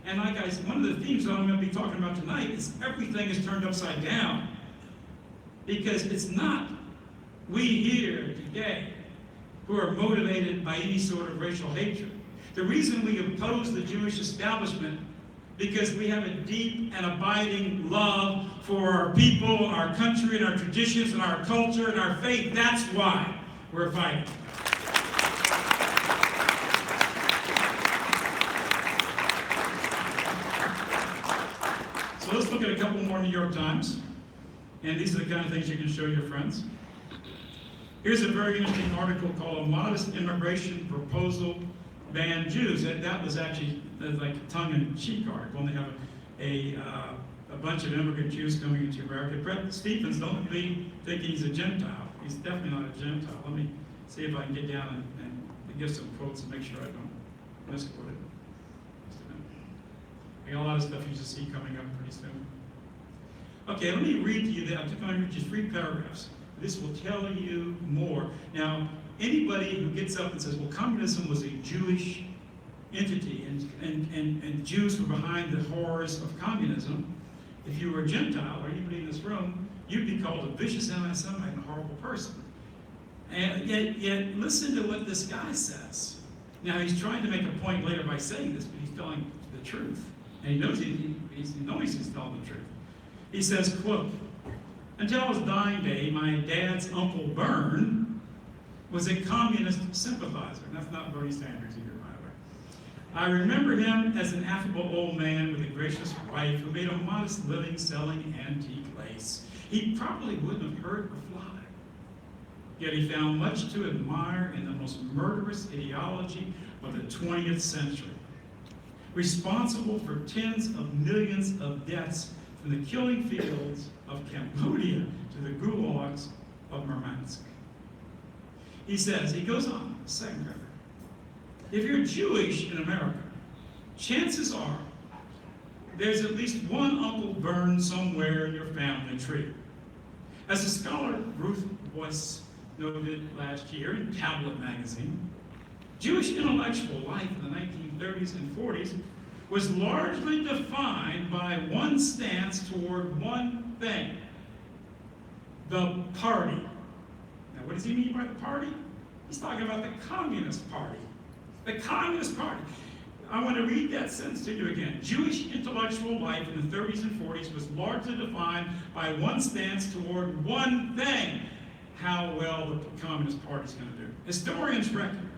And like I said, one of the themes that I'm going to be talking about tonight is everything is turned upside down. Because it's not we here today who are motivated by any sort of racial hatred. The reason we oppose the Jewish establishment, because we have a deep and abiding love for our people, our country, and our traditions, and our culture, and our faith. That's why we're fighting. So let's look at a couple more New York Times. And these are the kind of things you can show your friends. Here's a very interesting article called "A Modest Immigration Proposal Ban Jews." That was actually like a tongue-in-cheek article. And they have a bunch of immigrant Jews coming into America. Brett Stephens, don't be thinking he's a Gentile. He's definitely not a Gentile. Let me see if I can get down and give some quotes and make sure I don't misquote it. Just a minute. I got a lot of stuff you should see coming up pretty soon. Okay, let me read to you that. I'm going to read you 3 paragraphs. This will tell you more. Now, anybody who gets up and says, well, communism was a Jewish entity, and Jews were behind the horrors of communism, if you were a Gentile, or anybody in this room, you'd be called a vicious anti-Semite and a horrible person. And yet, listen to what this guy says. Now, he's trying to make a point later by saying this, but he's telling the truth. And he knows he's telling the truth. He says, quote, "Until his dying day, my dad's Uncle Bern was a communist sympathizer." That's not Bernie Sanders either, by the way. "I remember him as an affable old man with a gracious wife who made a modest living selling antique lace. He probably wouldn't have hurt a fly. Yet he found much to admire in the most murderous ideology of the 20th century, responsible for tens of millions of deaths from the killing fields of Cambodia to the gulags of Murmansk." He goes on, second paragraph. "If you're Jewish in America, chances are there's at least one Uncle Bern somewhere in your family tree. As a scholar, Ruth Boyce noted last year in Tablet magazine, Jewish intellectual life in the 1930s and 40s was largely defined by one stance toward one thing: the party. Now, what does he mean by the party? He's talking about the Communist Party. The Communist Party. I want to read that sentence to you again. Jewish intellectual life in the 30s and 40s was largely defined by one stance toward one thing: how well the Communist Party is going to do. Historians reckon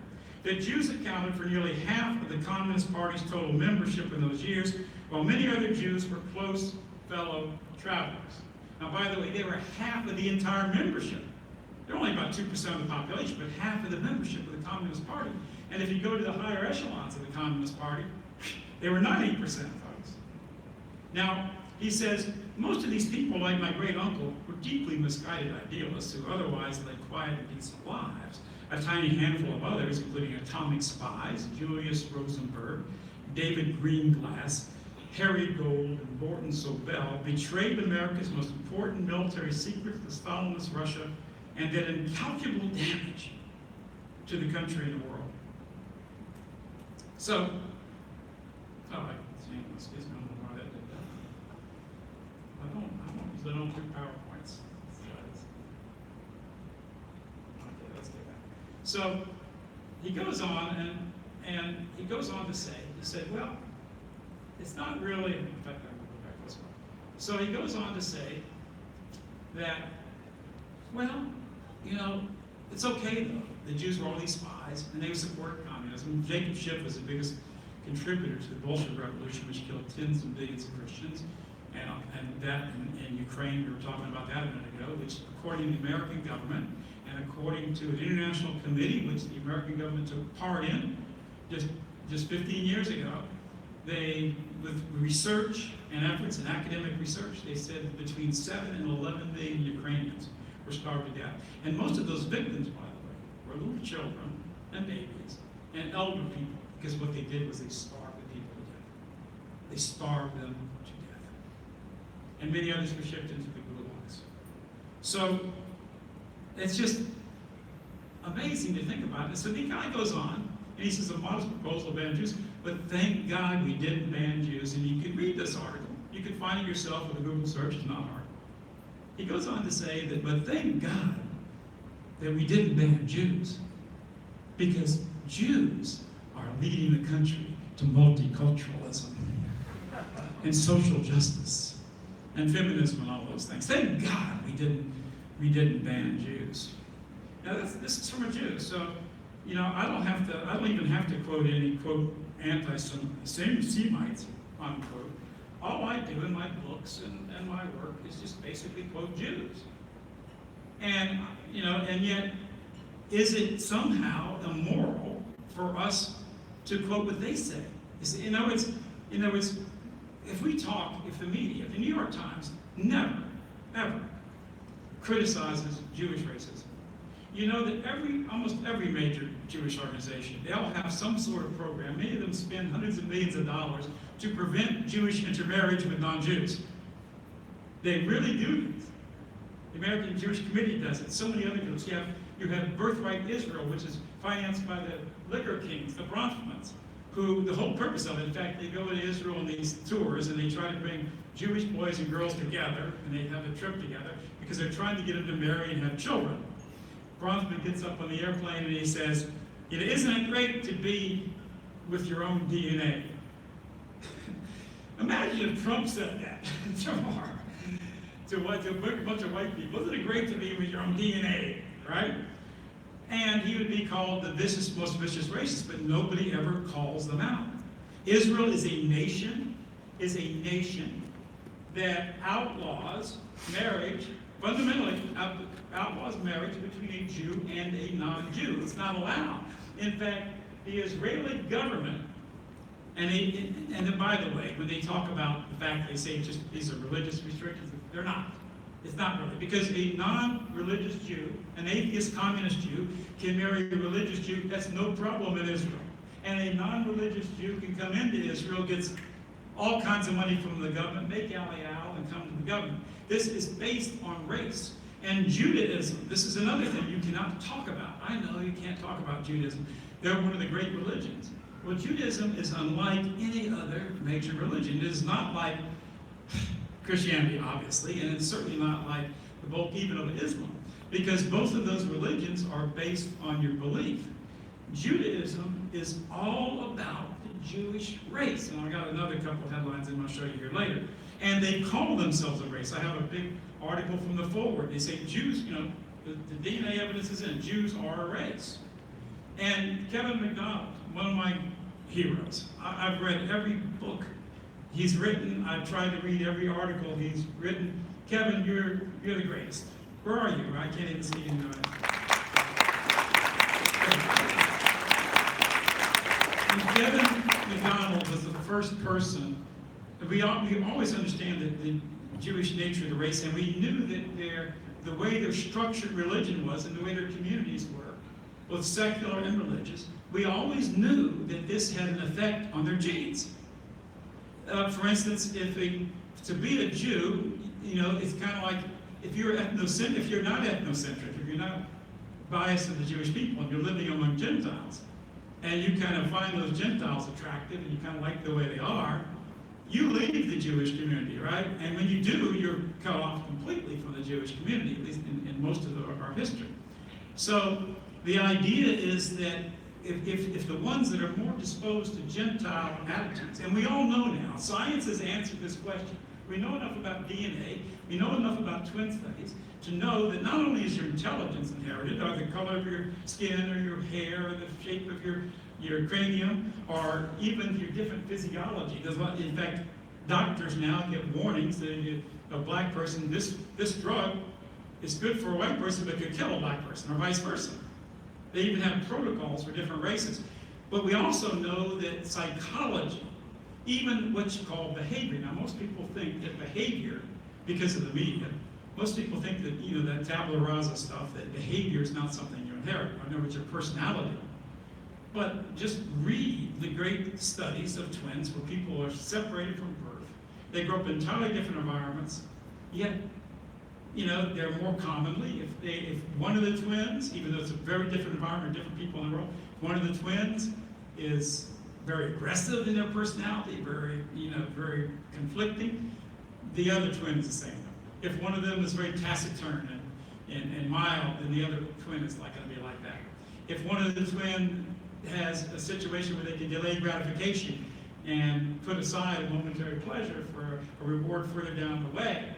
that Jews accounted for nearly half of the Communist Party's total membership in those years, while many other Jews were close fellow travelers. Now, by the way, they were half of the entire membership. They're only about 2% of the population, but half of the membership of the Communist Party. And if you go to the higher echelons of the Communist Party, they were 90% folks. Now, he says, most of these people, like my great uncle, were deeply misguided idealists who otherwise led quiet and decent lives. A tiny handful of others, including atomic spies, Julius Rosenberg, David Greenglass, Harry Gold, and Morton Sobel, betrayed America's most important military secrets to Stalinist Russia and did incalculable damage to the country and the world. So, excuse me, I don't know why that did that. I don't do PowerPoints. Okay, let's get back. So, he goes on, and he goes on to say, he said, well, it's not really, in fact, I'm going to go back this way. So he goes on to say that, well, you know, it's okay though. The Jews were all these spies, and they supported communism. Jacob Schiff was the biggest contributor to the Bolshevik Revolution, which killed tens of millions of Christians. And that in Ukraine, we were talking about that a minute ago, which according to the American government, and according to an international committee, which the American government took part in just 15 years ago, they, with research and efforts and academic research, they said that between 7 and 11 million Ukrainians were starved to death. And most of those victims, by the way, were little children and babies and elder people, because what they did was they starved the people to death. They starved them to death. And many others were shipped into the gulags. So it's just amazing to think about it. So the guy goes on, and he says a modest proposal to ban Jews, but thank God we didn't ban Jews. And you can read this article. You can find it yourself with a Google search. It's not hard. He goes on to say that, but thank God that we didn't ban Jews, because Jews are leading the country to multiculturalism and social justice and feminism and all those things. Thank God we didn't ban Jews. Now this is from a Jew, so you know I don't even have to quote any quote anti-Semites unquote. All I do in my books and my work is just basically quote Jews. And you know, and yet, is it somehow immoral for us to quote what they say? In other words, if the media, the New York Times, never, ever criticizes Jewish racism, you know that almost every major Jewish organization, they all have some sort of program. Many of them spend hundreds of millions of dollars to prevent Jewish intermarriage with non-Jews. They really do this. The American Jewish Committee does it. So many other groups. You have Birthright Israel, which is financed by the liquor kings, the Bronfmans, who the whole purpose of it, in fact, they go to Israel on these tours and they try to bring Jewish boys and girls together, and they have a trip together because they're trying to get them to marry and have children. Bronfman gets up on the airplane and he says, isn't it great to be with your own DNA? Imagine if Trump said that tomorrow to a bunch of white people. Isn't it great to be with your own DNA, right? And he would be called the most vicious racist, but nobody ever calls them out. Israel is a nation that outlaws marriage, fundamentally outlaws marriage between a Jew and a non-Jew. It's not allowed. In fact, the Israeli government, and by the way, when they talk about the fact they say just these are religious restrictions, they're not. It's not really, because a non-religious Jew, an atheist communist Jew, can marry a religious Jew. That's no problem in Israel. And a non-religious Jew can come into Israel, gets all kinds of money from the government, make aliyah, and come to the government. This is based on race. And Judaism, this is another thing you cannot talk about. I know you can't talk about Judaism. They're one of the great religions. Well, Judaism is unlike any other major religion. It is not like Christianity, obviously, and it's certainly not like the bulk even of Islam, because both of those religions are based on your belief. Judaism is all about the Jewish race. And I got another couple of headlines I'm going to show you here later. And they call themselves a race. I have a big article from the Forward. They say Jews, the DNA evidence is in, Jews are a race. And Kevin McDonald, one of my heroes, I've read every book he's written. I've tried to read every article he's written. Kevin, you're the greatest. Where are you? I can't even see you. And Kevin McDonald was the first person. We always understand that the Jewish nature of the race, and we knew that the way their structured religion was and the way their communities were, both secular and religious, we always knew that this had an effect on their genes. For instance, to be a Jew, it's kind of like if you're not ethnocentric, if you're not biased to the Jewish people and you're living among Gentiles, and you kind of find those Gentiles attractive and you kind of like the way they are, you leave the Jewish community, right? And when you do, you're cut off completely from the Jewish community, at least in most of our history. So the idea is that if the ones that are more disposed to Gentile attitudes, and we all know now, science has answered this question. We know enough about DNA, we know enough about twin studies to know that not only is your intelligence inherited, or the color of your skin, or your hair, or the shape of your cranium, or even your different physiology. In fact, doctors now get warnings that a black person, this drug is good for a white person, but could kill a black person, or vice versa. They even have protocols for different races. But we also know that psychology, even what you call behavior. Now, most people think that behavior, because of the media, most people think that, that tabula rasa stuff, that behavior is not something you inherit. I know it's your personality. But just read the great studies of twins where people are separated from birth. They grow up in entirely different environments, yet, they're more commonly, if one of the twins, even though it's a very different environment, different people in the world, one of the twins is very aggressive in their personality, very conflicting, the other twin is the same. If one of them is very taciturn and mild, then the other twin is not going to be like that. If one of the twin has a situation where they can delay gratification and put aside a momentary pleasure for a reward further down the way,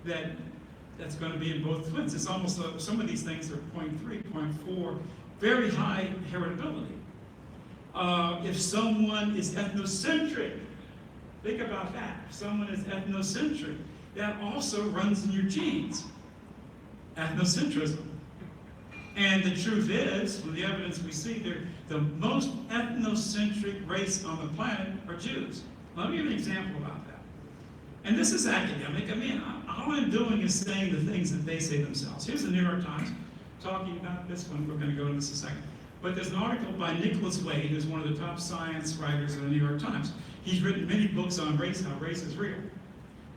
that's going to be in both twins. It's almost, some of these things are 0.3, 0.4, very high heritability. If someone is ethnocentric, think about that. If someone is ethnocentric, that also runs in your genes, ethnocentrism. And the truth is, from the evidence we see, the most ethnocentric race on the planet are Jews. Let me give you an example about that. And this is academic. I mean, all I'm doing is saying the things that they say themselves. Here's the New York Times talking about this one. We're going to go into this in a second. But there's an article by Nicholas Wade, who's one of the top science writers of the New York Times. He's written many books on race, how race is real.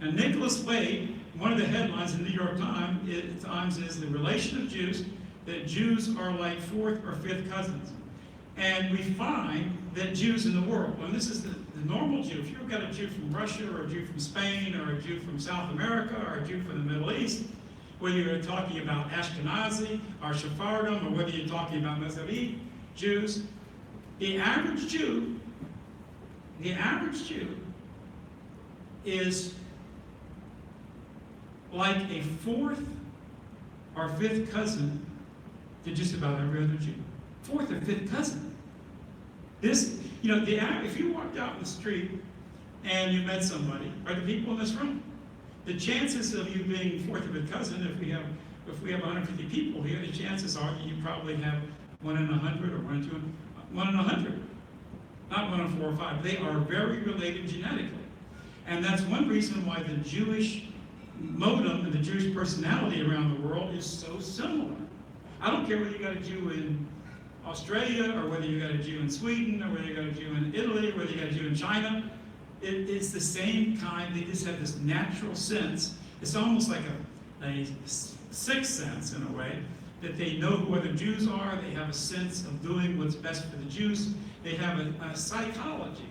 And Nicholas Wade, one of the headlines in the New York Times is the relation of Jews, that Jews are like fourth or fifth cousins. And we find that Jews in the world, and this is the normal Jew, if you've got a Jew from Russia, or a Jew from Spain, or a Jew from South America, or a Jew from the Middle East, whether you're talking about Ashkenazi, or Sephardim, or whether you're talking about Mizrahi Jews, the average Jew is like a fourth or fifth cousin to just about every other Jew. Fourth or fifth cousin. This, if you walked out in the street and you met somebody, or the people in this room, the chances of you being fourth or fifth cousin, if we have 150 people here, the chances are that you probably have 1 in 100 or 1 in 200, 1 in 100, not 1 in 4 or 5. They are very related genetically. And that's one reason why the Jewish modem and the Jewish personality around the world is so similar. I don't care whether you got a Jew in Australia, or whether you got a Jew in Sweden, or whether you got a Jew in Italy, or whether you got a Jew in China. It's the same kind. They just have this natural sense. It's almost like sixth sense in a way, that they know who other Jews are, they have a sense of doing what's best for the Jews, they have a psychology,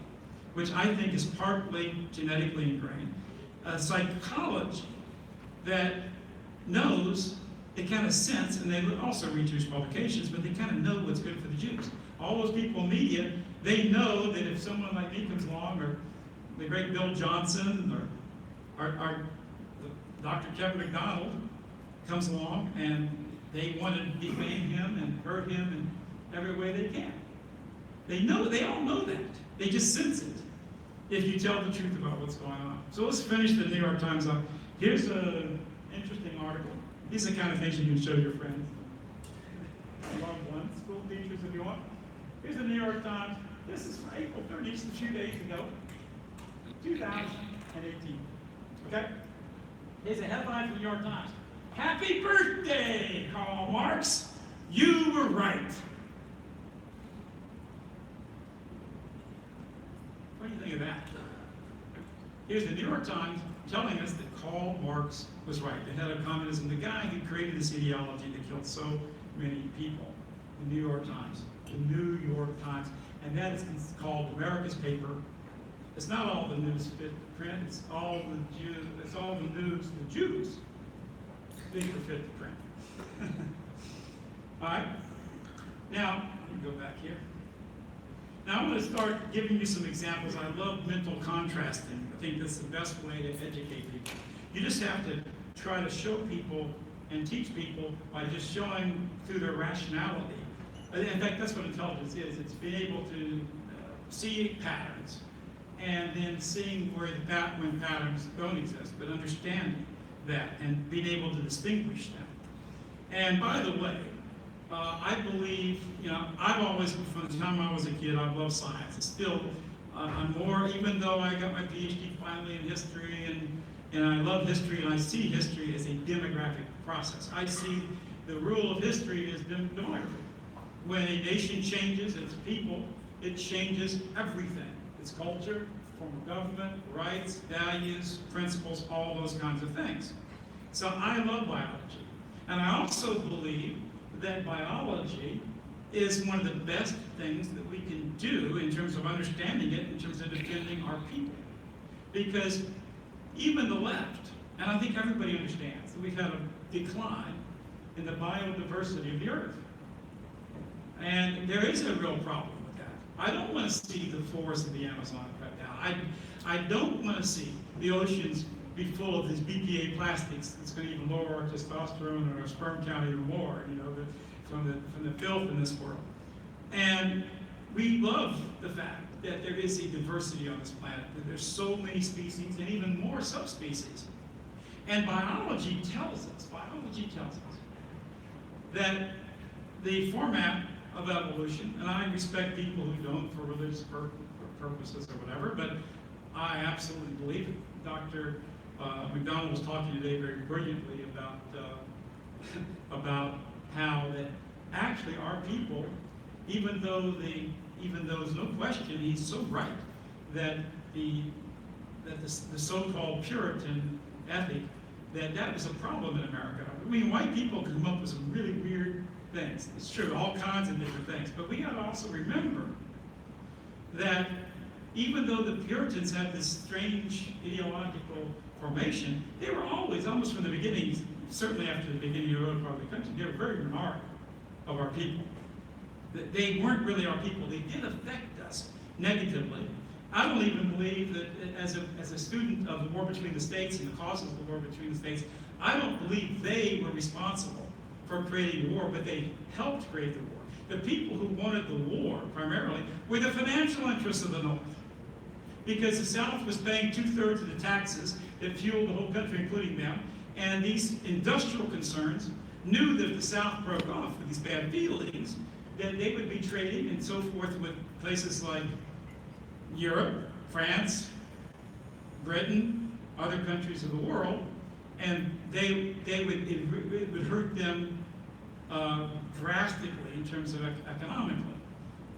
which I think is partly genetically ingrained, a psychology that knows, they kind of sense, and they also read Jewish publications, but they kind of know what's good for the Jews. All those people in media, they know that if someone like me comes along, or the great Bill Johnson, or our Dr. Kevin McDonald comes along, and they want to defame him and hurt him in every way they can. They know, they all know that. They just sense it if you tell the truth about what's going on. So let's finish the New York Times up. Here's an interesting article. These are the kind of things you can show your friends, loved ones, school teachers if you want. Here's the New York Times. This is from April 30th, just a few days ago, 2018. Okay? Here's a headline from the New York Times. Happy birthday, Karl Marx. You were right. What do you think of that? Here's the New York Times telling us that Karl Marx was right, the head of communism, the guy who created this ideology that killed so many people. The New York Times. The New York Times. And that is called America's paper. It's not all the news fit print, it's all the Jews, it's all the news the Jews think are fit to print. All right? Now, let me go back here. Now I'm going to start giving you some examples. I love mental contrasting. I think that's the best way to educate people. You just have to try to show people and teach people by just showing through their rationality. In fact, that's what intelligence is. It's being able to see patterns and then seeing when patterns don't exist, but understanding that and being able to distinguish them. And by the way, I believe, I've always, from the time I was a kid, I've loved science. It's still, I'm more, even though I got my PhD finally in history, and I love history, and I see history as a demographic process. I see the rule of history as demography. When a nation changes its people, it changes everything. Its culture, form of government, rights, values, principles, all those kinds of things. So I love biology. And I also believe that biology is one of the best things that we can do in terms of understanding it, in terms of defending our people. Because even the left, and I think everybody understands, that we've had a decline in the biodiversity of the earth. And there is a real problem with that. I don't want to see the forests of the Amazon cut down. I don't want to see the oceans be full of these BPA plastics that's going to even lower our testosterone or our sperm count even more, from the filth in this world. And we love the fact that there is a diversity on this planet, that there's so many species and even more subspecies. And biology tells us that the format of evolution, and I respect people who don't for religious purposes or whatever, but I absolutely believe it. Dr. McDonald was talking today very brilliantly about how that actually our people, even though there's no question, he's so right that the so-called Puritan ethic, that was a problem in America. I mean, white people can come up with some really weird things. It's true, all kinds of different things. But we got to also remember that even though the Puritans had this strange ideological formation, they were always, almost from the beginning, certainly after the beginning of the early part of the country, they were very minority of our people. They weren't really our people. They did affect us negatively. I don't even believe that as a student of the war between the states and the causes of the war between the states, I don't believe they were responsible for creating war, but they helped create the war. The people who wanted the war, primarily, were the financial interests of the North. Because the South was paying 2/3 of the taxes that fueled the whole country, including them, and these industrial concerns knew that if the South broke off with these bad feelings, that they would be trading and so forth with places like Europe, France, Britain, other countries of the world, and it would hurt them drastically in terms of economically.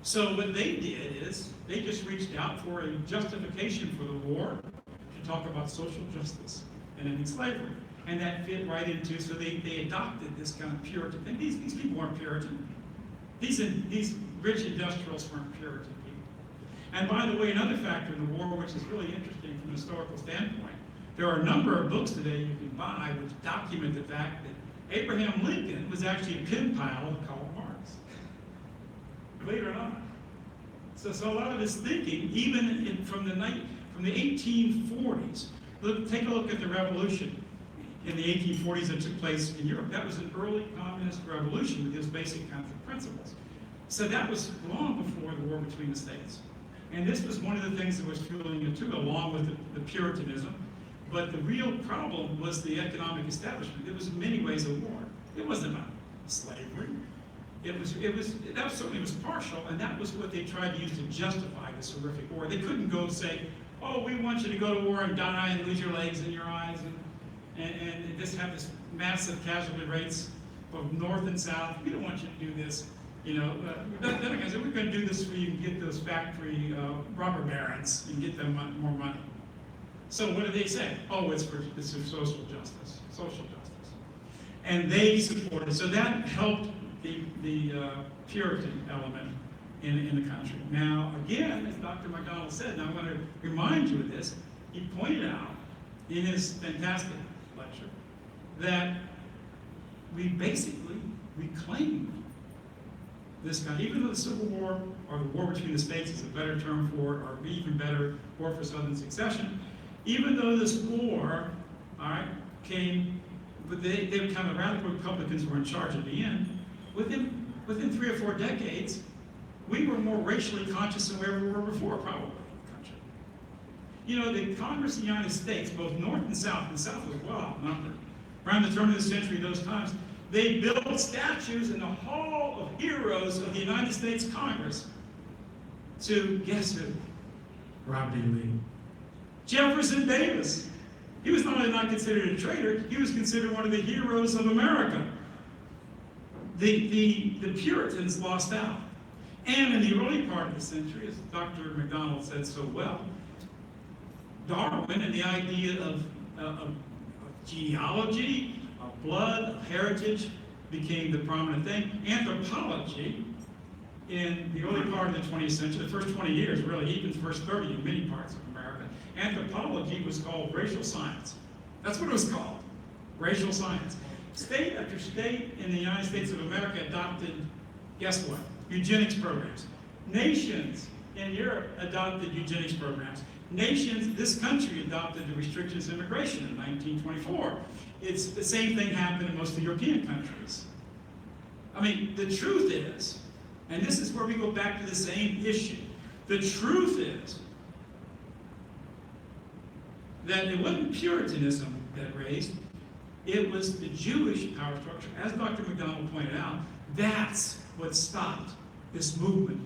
So what they did is they just reached out for a justification for the war to talk about social justice and ending slavery. And that fit right into, so they adopted this kind of Puritan thing. These people weren't Puritan. These rich industrials weren't Puritan people. And by the way, another factor in the war, which is really interesting from a historical standpoint, there are a number of books today you can buy which document the fact that Abraham Lincoln was actually a pen pal of Karl Marx. Believe it or not. So a lot of his thinking, even from the 1840s, take a look at the revolution in the 1840s that took place in Europe. That was an early communist revolution with those basic kinds of principles. So that was long before the war between the states. And this was one of the things that was fueling it too, along with the Puritanism. But the real problem was the economic establishment. It was in many ways a war. It wasn't about slavery. That certainly was partial, and that was what they tried to use to justify this horrific war. They couldn't go say, oh, we want you to go to war and die and lose your legs and your eyes and just have this massive casualty rates of north and south. We don't want you to do this. You know, then again, so we're going to do this so you can get those factory robber barons and get them more money. So what do they say? Oh, it's for social justice, and they supported. So that helped the Puritan element in the country. Now, again, as Dr. MacDonald said, and I'm going to remind you of this, he pointed out in his fantastic lecture that we basically reclaimed this country, even though the Civil War or the war between the states is a better term for it, or even better, war for Southern succession, even though this war, all right, came, but they were kind of radical Republicans were in charge at the end. Within 3 or 4 decades, we were more racially conscious than we ever were before, probably, in the country. You know, the Congress of the United States, both North and South was well outnumbered. Around the turn of the century, those times, they built statues in the Hall of Heroes of the United States Congress to, guess who? Robert E. Lee. Jefferson Davis. He was not only not considered a traitor, he was considered one of the heroes of America. The Puritans lost out. And in the early part of the century, as Dr. MacDonald said so well, Darwin and the idea of genealogy, of blood, of heritage became the prominent thing. Anthropology, in the early part of the 20th century, the first 20 years, really, even the first 30 in many parts of America, anthropology was called racial science. That's what it was called, racial science. State after state in the United States of America adopted, guess what? Eugenics programs. Nations in Europe adopted eugenics programs. Nations, this country adopted the restrictions on immigration in 1924. It's the same thing happened in most of the European countries. I mean, the truth is, and this is where we go back to the same issue, the truth is that it wasn't Puritanism that raised, it was the Jewish power structure. As Dr. MacDonald pointed out, that's what stopped this movement.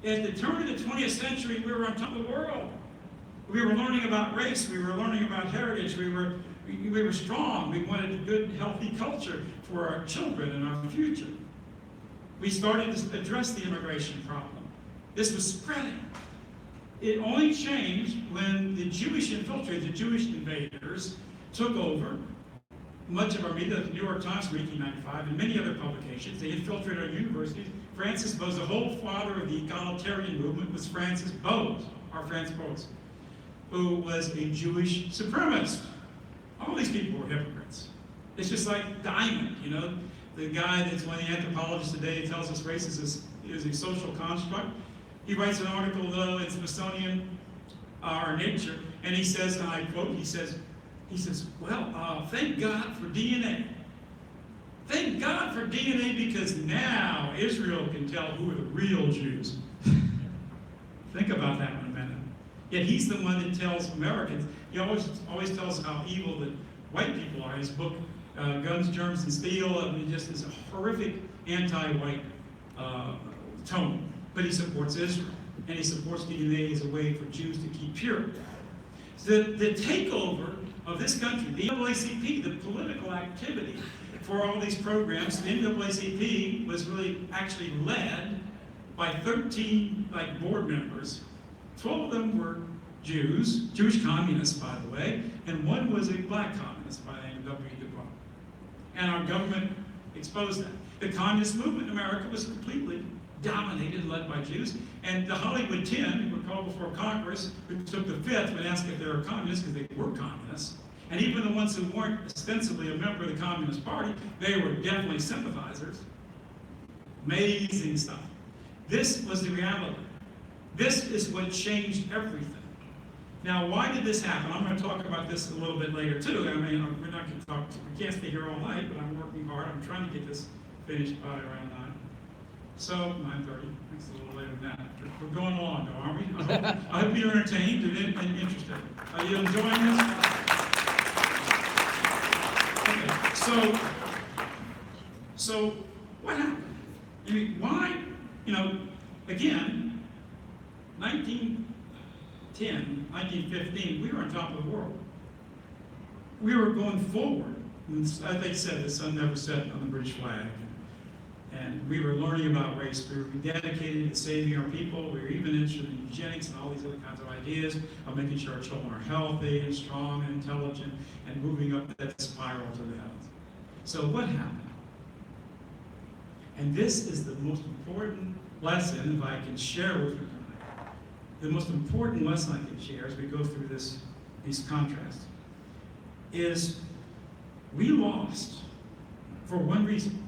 At the turn of the 20th century, we were on top of the world. We were learning about race, we were learning about heritage, we were strong, we wanted a good, healthy culture for our children and our future. We started to address the immigration problem. This was spreading. It only changed when the Jewish infiltrators, the Jewish invaders, took over much of our media, the New York Times in 1895 and many other publications. They infiltrated our universities. Francis Bose, the whole father of the egalitarian movement, was Francis Bose, our Francis Bose, who was a Jewish supremacist. All these people were hypocrites. It's just like Diamond, you know, the guy that's one of the anthropologists today tells us race is a social construct. He writes an article, though, in Smithsonian Our Nature, and he says, and I quote, he says, well, thank God for DNA. Thank God for DNA, because now Israel can tell who are the real Jews. Think about that in a minute. Yet he's the one that tells Americans, he always tells how evil that white people are. His book, Guns, Germs, and Steel, I mean, just is a horrific anti-white tone. But he supports Israel, and he supports DNA as a way for Jews to keep pure. So the takeover of this country, the NAACP, the political activity for all these programs, the NAACP was really actually led by 13 board members. 12 of them were Jews, Jewish communists, by the way, and one was a black communist by the name of W. Du Bois. And our government exposed that. The communist movement in America was completely dominated and led by Jews. And the Hollywood 10 were called before Congress, who took the fifth when asked if they were communists, because they were communists. And even the ones who weren't ostensibly a member of the Communist Party, they were definitely sympathizers. Amazing stuff. This was the reality. This is what changed everything. Now, why did this happen? I'm going to talk about this a little bit later, too. I mean, we're not going to talk, we can't stay here all night, but I'm working hard. I'm trying to get this finished by around 9. So, 9:30. It's a little later than that. We're going along, though, aren't we? I hope you're entertained and interested. Are you enjoying this? Okay, so what happened? I mean, why, again, 1910, 1915, we were on top of the world. We were going forward. As they said, the sun never set on the British flag. And we were learning about race. We were dedicated to saving our people. We were even interested in eugenics and all these other kinds of ideas of making sure our children are healthy and strong and intelligent and moving up that spiral to the heavens. So what happened? And this is the most important lesson, if I can share with you tonight. The most important lesson I can share as we go through these contrasts is we lost for one reason.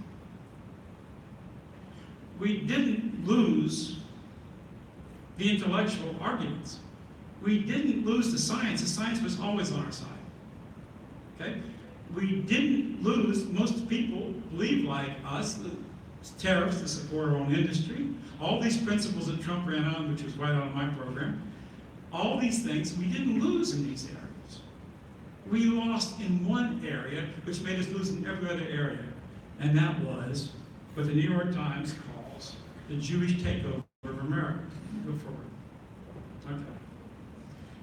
We didn't lose the intellectual arguments. We didn't lose the science. The science was always on our side. Okay? We didn't lose, most people believe like us, the tariffs to support our own industry, all these principles that Trump ran on, which was right on my program, all these things, we didn't lose in these areas. We lost in one area, which made us lose in every other area, and that was what the New York Times calls the Jewish takeover of America. Go forward. Okay.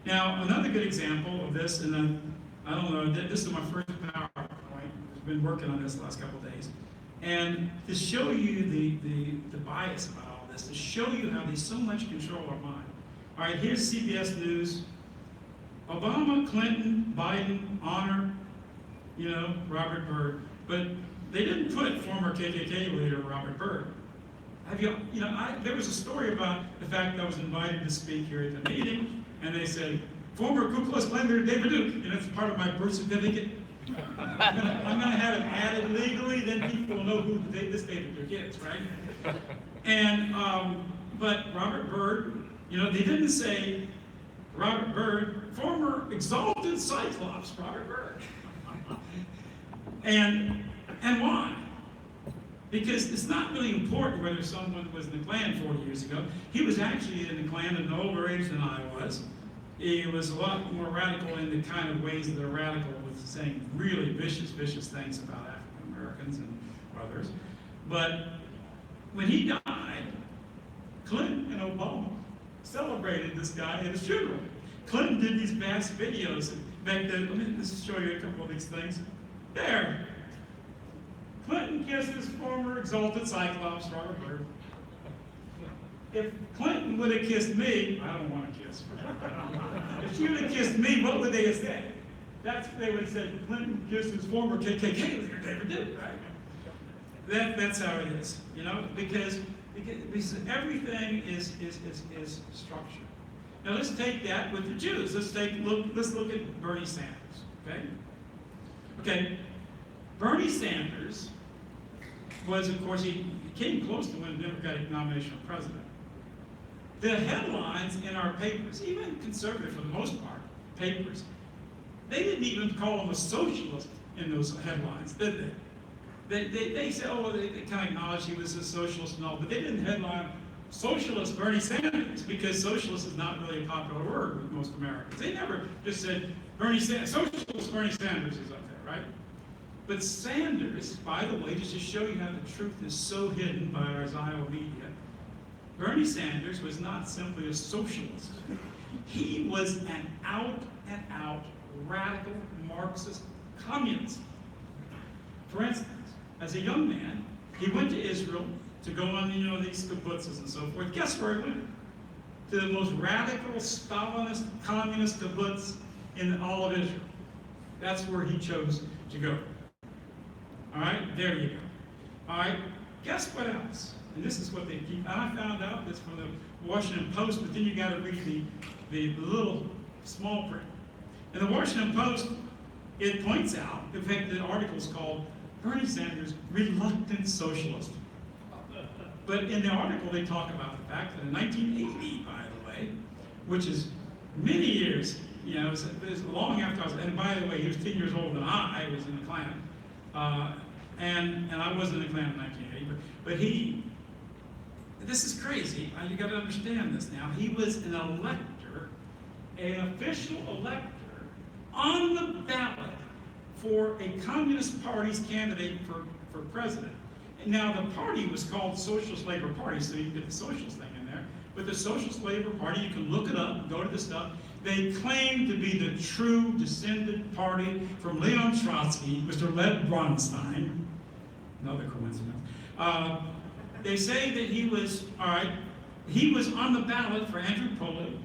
Now, another good example of this, and then, I don't know, this is my first PowerPoint. I've been working on this the last couple of days. And to show you the bias about all this, to show you how they so much control our mind. All right, here's CBS News. Obama, Clinton, Biden, honor, Robert Byrd. But they didn't put former KKK leader Robert Byrd. There was a story about the fact that I was invited to speak here at the meeting, and they said, former Ku Klux Klan leader David Duke, it's part of my birth certificate. I'm gonna have it added legally, then people will know who this David Duke is, right? And, but Robert Byrd, they didn't say Robert Byrd, former exalted Cyclops Robert Byrd. And why? Because it's not really important whether someone was in the Klan 40 years ago. He was actually in the Klan at an older age than I was. He was a lot more radical in the kind of ways that are radical with saying really vicious things about African Americans and others. But when he died, Clinton and Obama celebrated this guy at his funeral. Clinton did these vast videos back then. Let me just show you a couple of these things. There. Clinton kisses former exalted Cyclops Robert Byrd. If Clinton would have kissed me, I don't want to kiss. If she would have kissed me, what would they have said? They would have said, Clinton kissed his former KKK leader, David Duke, right? That's how it is, because everything is structured. Now let's take that with the Jews. Let's look at Bernie Sanders, okay? Okay, Bernie Sanders was, of course, he came close to winning the Democratic nomination for president. The headlines in our papers, even conservative for the most part, papers, they didn't even call him a socialist in those headlines, did they? They said, they kind of acknowledged he was a socialist and all, but they didn't headline socialist Bernie Sanders, because socialist is not really a popular word with most Americans. They never just said socialist Bernie Sanders is up there, right? But Sanders, by the way, just to show you how the truth is so hidden by our Zio media, Bernie Sanders was not simply a socialist. He was an out-and-out radical Marxist communist. For instance, as a young man, he went to Israel to go on, these kibbutzes and so forth. Guess where he went? to the most radical Stalinist, communist kibbutz in all of Israel. That's where he chose to go. All right, there you go. All right, guess what else? And this is what they keep. And I found out this from the Washington Post, but then you got to read the little small print. In the Washington Post, it points out, in fact, the article is called Bernie Sanders, Reluctant Socialist. But in the article, they talk about the fact that in 1980, by the way, which is many years, you know, it was long after I was, and by the way, he was 10 years older than I was in the Klan. And I wasn't in the Klan in 1980, but he, this is crazy. You got to understand this now. He was an elector, an official elector, on the ballot for a Communist Party's candidate for president. And now the party was called Socialist Labor Party, so you get the socialist thing in there. But the Socialist Labor Party, you can look it up, go to the stuff. They claim to be the true descendant party from Leon Trotsky, Mr. Lev Bronstein. Another coincidence. They say that he was, all right, he was on the ballot for Andrew Poley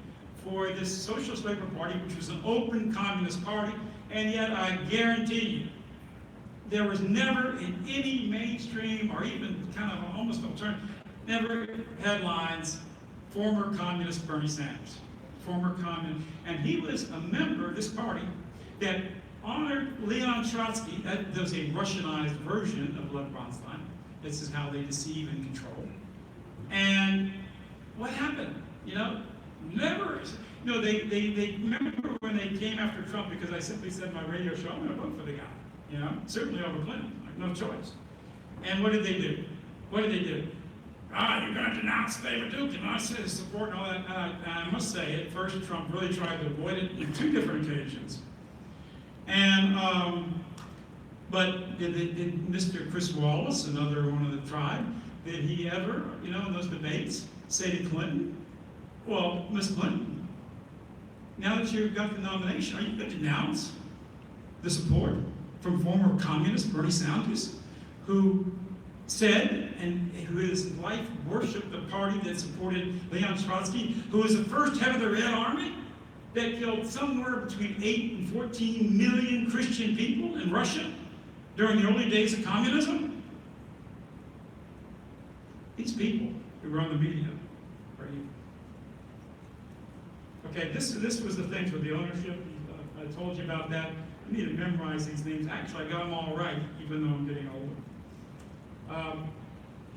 for this Socialist Labor Party, which was an open communist party, and yet I guarantee you, there was never in any mainstream or even kind of almost alternative, never headlines, former communist Bernie Sanders, former communist, and he was a member of this party that honored Leon Trotsky. That was a Russianized version of Lev Bronstein. This is how they deceive and control. And what happened? You know, never. You know, they remember when they came after Trump because I simply said in my radio show, I'm going to vote for the guy. You know, certainly over Clinton, like no choice. And what did they do? What did they do? You're going to denounce David Duke, and I said support and all that. And I must say, at first, Trump really tried to avoid it on 2 different occasions. And but did Mr. Chris Wallace, another one of the tribe, did he ever, you know, in those debates, say to Clinton, well, Miss Clinton, now that you've got the nomination, are you going to denounce the support from former communist Bernie Sanders, who said, and who his life worshipped the party that supported Leon Trotsky, who was the first head of the Red Army that killed somewhere between 8 and 14 million Christian people in Russia during the early days of communism? These people who run the media are evil. Okay, this was the thing for the ownership. I told you about that. I need to memorize these names. Actually, I got them all right, even though I'm getting older.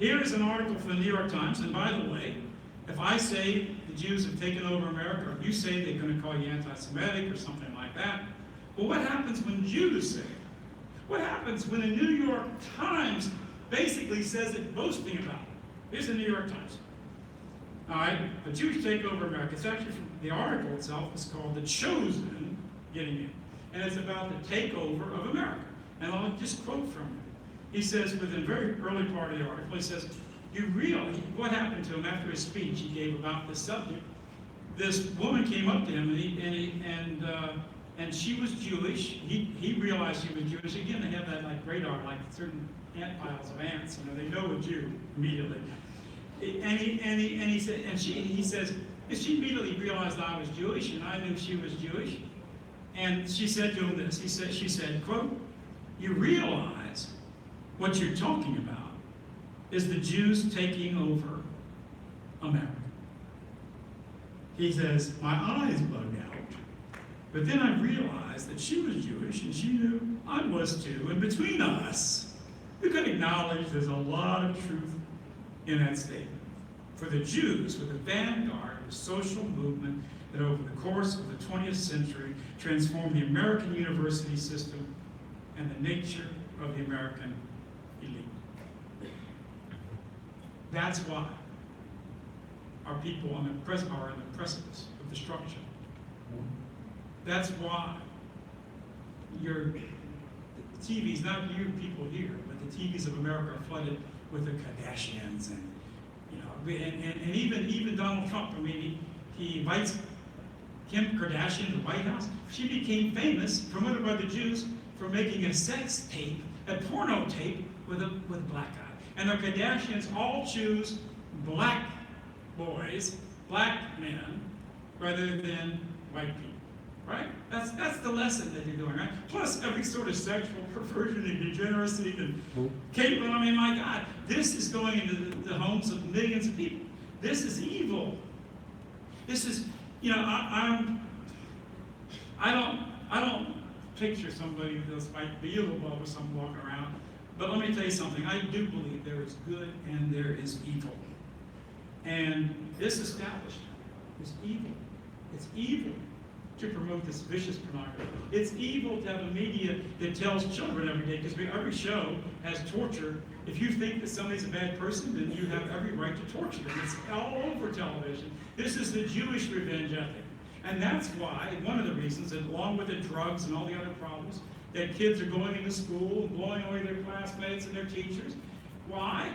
Here is an article from the New York Times, and by the way, if I say the Jews have taken over America, or if you say they're going to call you anti-Semitic or something like that, well, what happens when Jews say it? What happens when the New York Times basically says it, boasting about it? Here's the New York Times. All right, the Jews take over America. It's actually from the article itself is called "The Chosen Getting In," and it's about the takeover of America. And I'll just quote from it. He says, within the very early part of the article, he says, "You realize what happened to him after his speech he gave about this subject? This woman came up to him, and she was Jewish. He realized she was Jewish. Again, they have that like radar, like certain ant piles of ants. You know, they know a Jew immediately. He says, and she immediately realized I was Jewish, and I knew she was Jewish. And she said to him this. She said, quote, "You realize what you're talking about is the Jews taking over America." He says, "My eyes bugged out. But then I realized that she was Jewish and she knew I was too. And between us, we could acknowledge there's a lot of truth in that statement. For the Jews were the vanguard of a social movement that over the course of the 20th century transformed the American university system and the nature of the American elite." That's why our people are in the precipice of destruction. That's why your TVs, not you people here, but the TVs of America are flooded with the Kardashians and, you know, and even Donald Trump. I mean, he invites Kim Kardashian to the White House. She became famous, promoted by the Jews, for making a sex tape, a porno tape with a black guy. And the Kardashians all choose black boys black men rather than white people. Right? That's the lesson that you're doing, right? Plus every sort of sexual perversion and degeneracy and Caitlin, I mean, my God, this is going into the homes of millions of people. This is evil. This is, you know, I don't picture somebody that's like Beelzebub or something walking around. But let me tell you something. I do believe there is good and there is evil. And this establishment is evil. It's evil to promote this vicious pornography. It's evil to have a media that tells children every day, because every show has torture. If you think that somebody's a bad person, then you have every right to torture them. It's all over television. This is the Jewish revenge ethic. And that's why, one of the reasons, that along with the drugs and all the other problems, that kids are going into school and blowing away their classmates and their teachers. Why?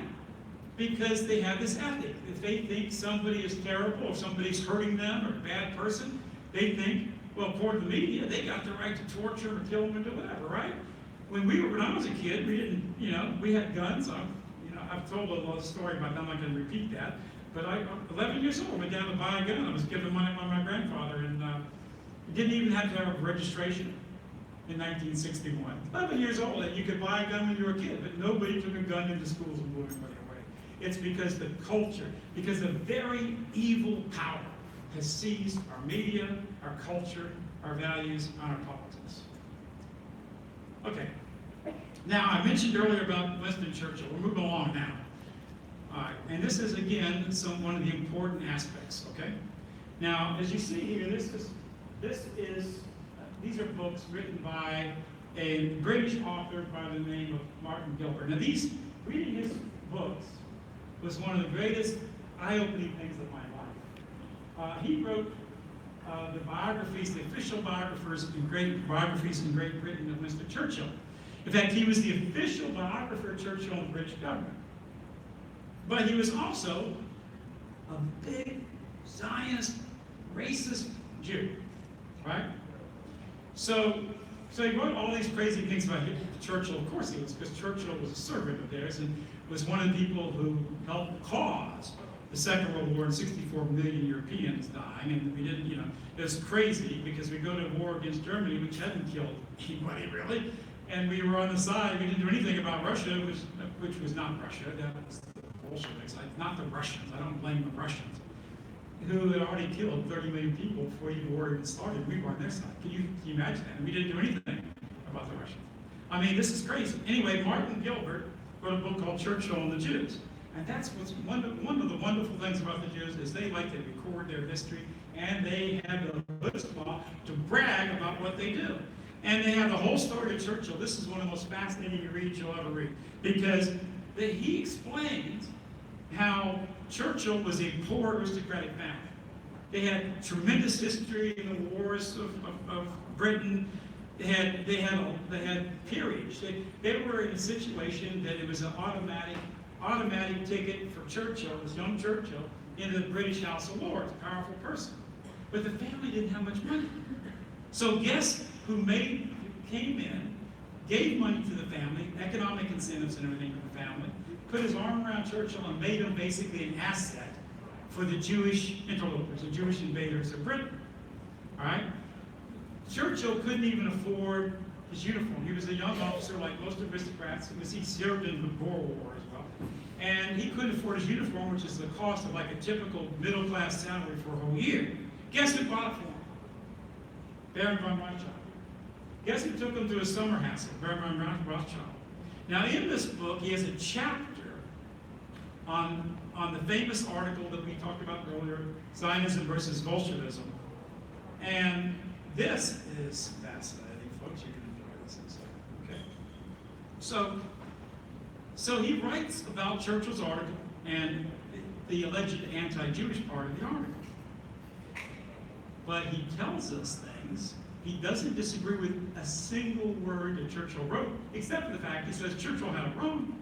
Because they have this ethic. If they think somebody is terrible, or somebody's hurting them, or a bad person, they think, well, according to the media, they got the right to torture or kill them and do whatever, right? When I was a kid, we didn't, you know, we had guns. I've told a little story about that. I'm not going to repeat that. But I'm 11 years old, went down to buy a gun. I was given money by my grandfather, and didn't even have to have a registration in 1961. 11 years old, and you could buy a gun when you were a kid, but nobody took a gun into schools and blew anybody away. It's because the culture, because a very evil power has seized our media, our culture, our values, and our politics. Okay. Now, I mentioned earlier about Winston Churchill. We're moving along now. All right. And this is, again, one of the important aspects, okay? Now, as you see here, these are books written by a British author by the name of Martin Gilbert. Now, reading his books was one of the greatest eye-opening things of my life. He wrote the biographies, the official biographies in Great Britain of Mr. Churchill. In fact, he was the official biographer of Churchill in the British government. But he was also a big Zionist, racist Jew, right? So he wrote all these crazy things about Churchill. Of course he was, because Churchill was a servant of theirs and was one of the people who helped cause the Second World War and 64 million Europeans dying. And we didn't, you know, it was crazy because we go to war against Germany, which hadn't killed anybody really. And we were on the side, we didn't do anything about Russia, which was not Russia, that was the Bolsheviks, not the Russians. I don't blame the Russians, who had already killed 30 million people before the war even started. We were on their side. Can you imagine that? And we didn't do anything about the Russians. I mean, this is crazy. Anyway, Martin Gilbert wrote a book called Churchill and the Jews. And that's what's one of the wonderful things about the Jews is they like to record their history, and they have the chutzpah to brag about what they do. And they have the whole story of Churchill. This is one of the most fascinating reads you'll ever read, because he explains how Churchill was a poor aristocratic family. They had tremendous history in the wars of Britain. They had peerage. They were in a situation that it was an automatic ticket for Churchill, this young Churchill, into the British House of Lords, a powerful person. But the family didn't have much money. So guess who came in, gave money to the family, economic incentives and everything for the family, put his arm around Churchill and made him basically an asset for the Jewish interlopers, the Jewish invaders of Britain. All right? Churchill couldn't even afford his uniform. He was a young officer like most aristocrats. He served in the Boer War as well. And he couldn't afford his uniform, which is the cost of like a typical middle-class salary for a whole year. Guess who bought it for him? Baron von Rothschild. Guess who took him to his summer house? Baron von Rothschild. Now, in this book, he has a chapter on the famous article that we talked about earlier, Zionism versus Bolshevism. And this is fascinating, folks. You can enjoy this in a second. Okay. So he writes about Churchill's article and the alleged anti-Jewish part of the article. But he tells us things. He doesn't disagree with a single word that Churchill wrote, except for the fact he says Churchill had it wrong.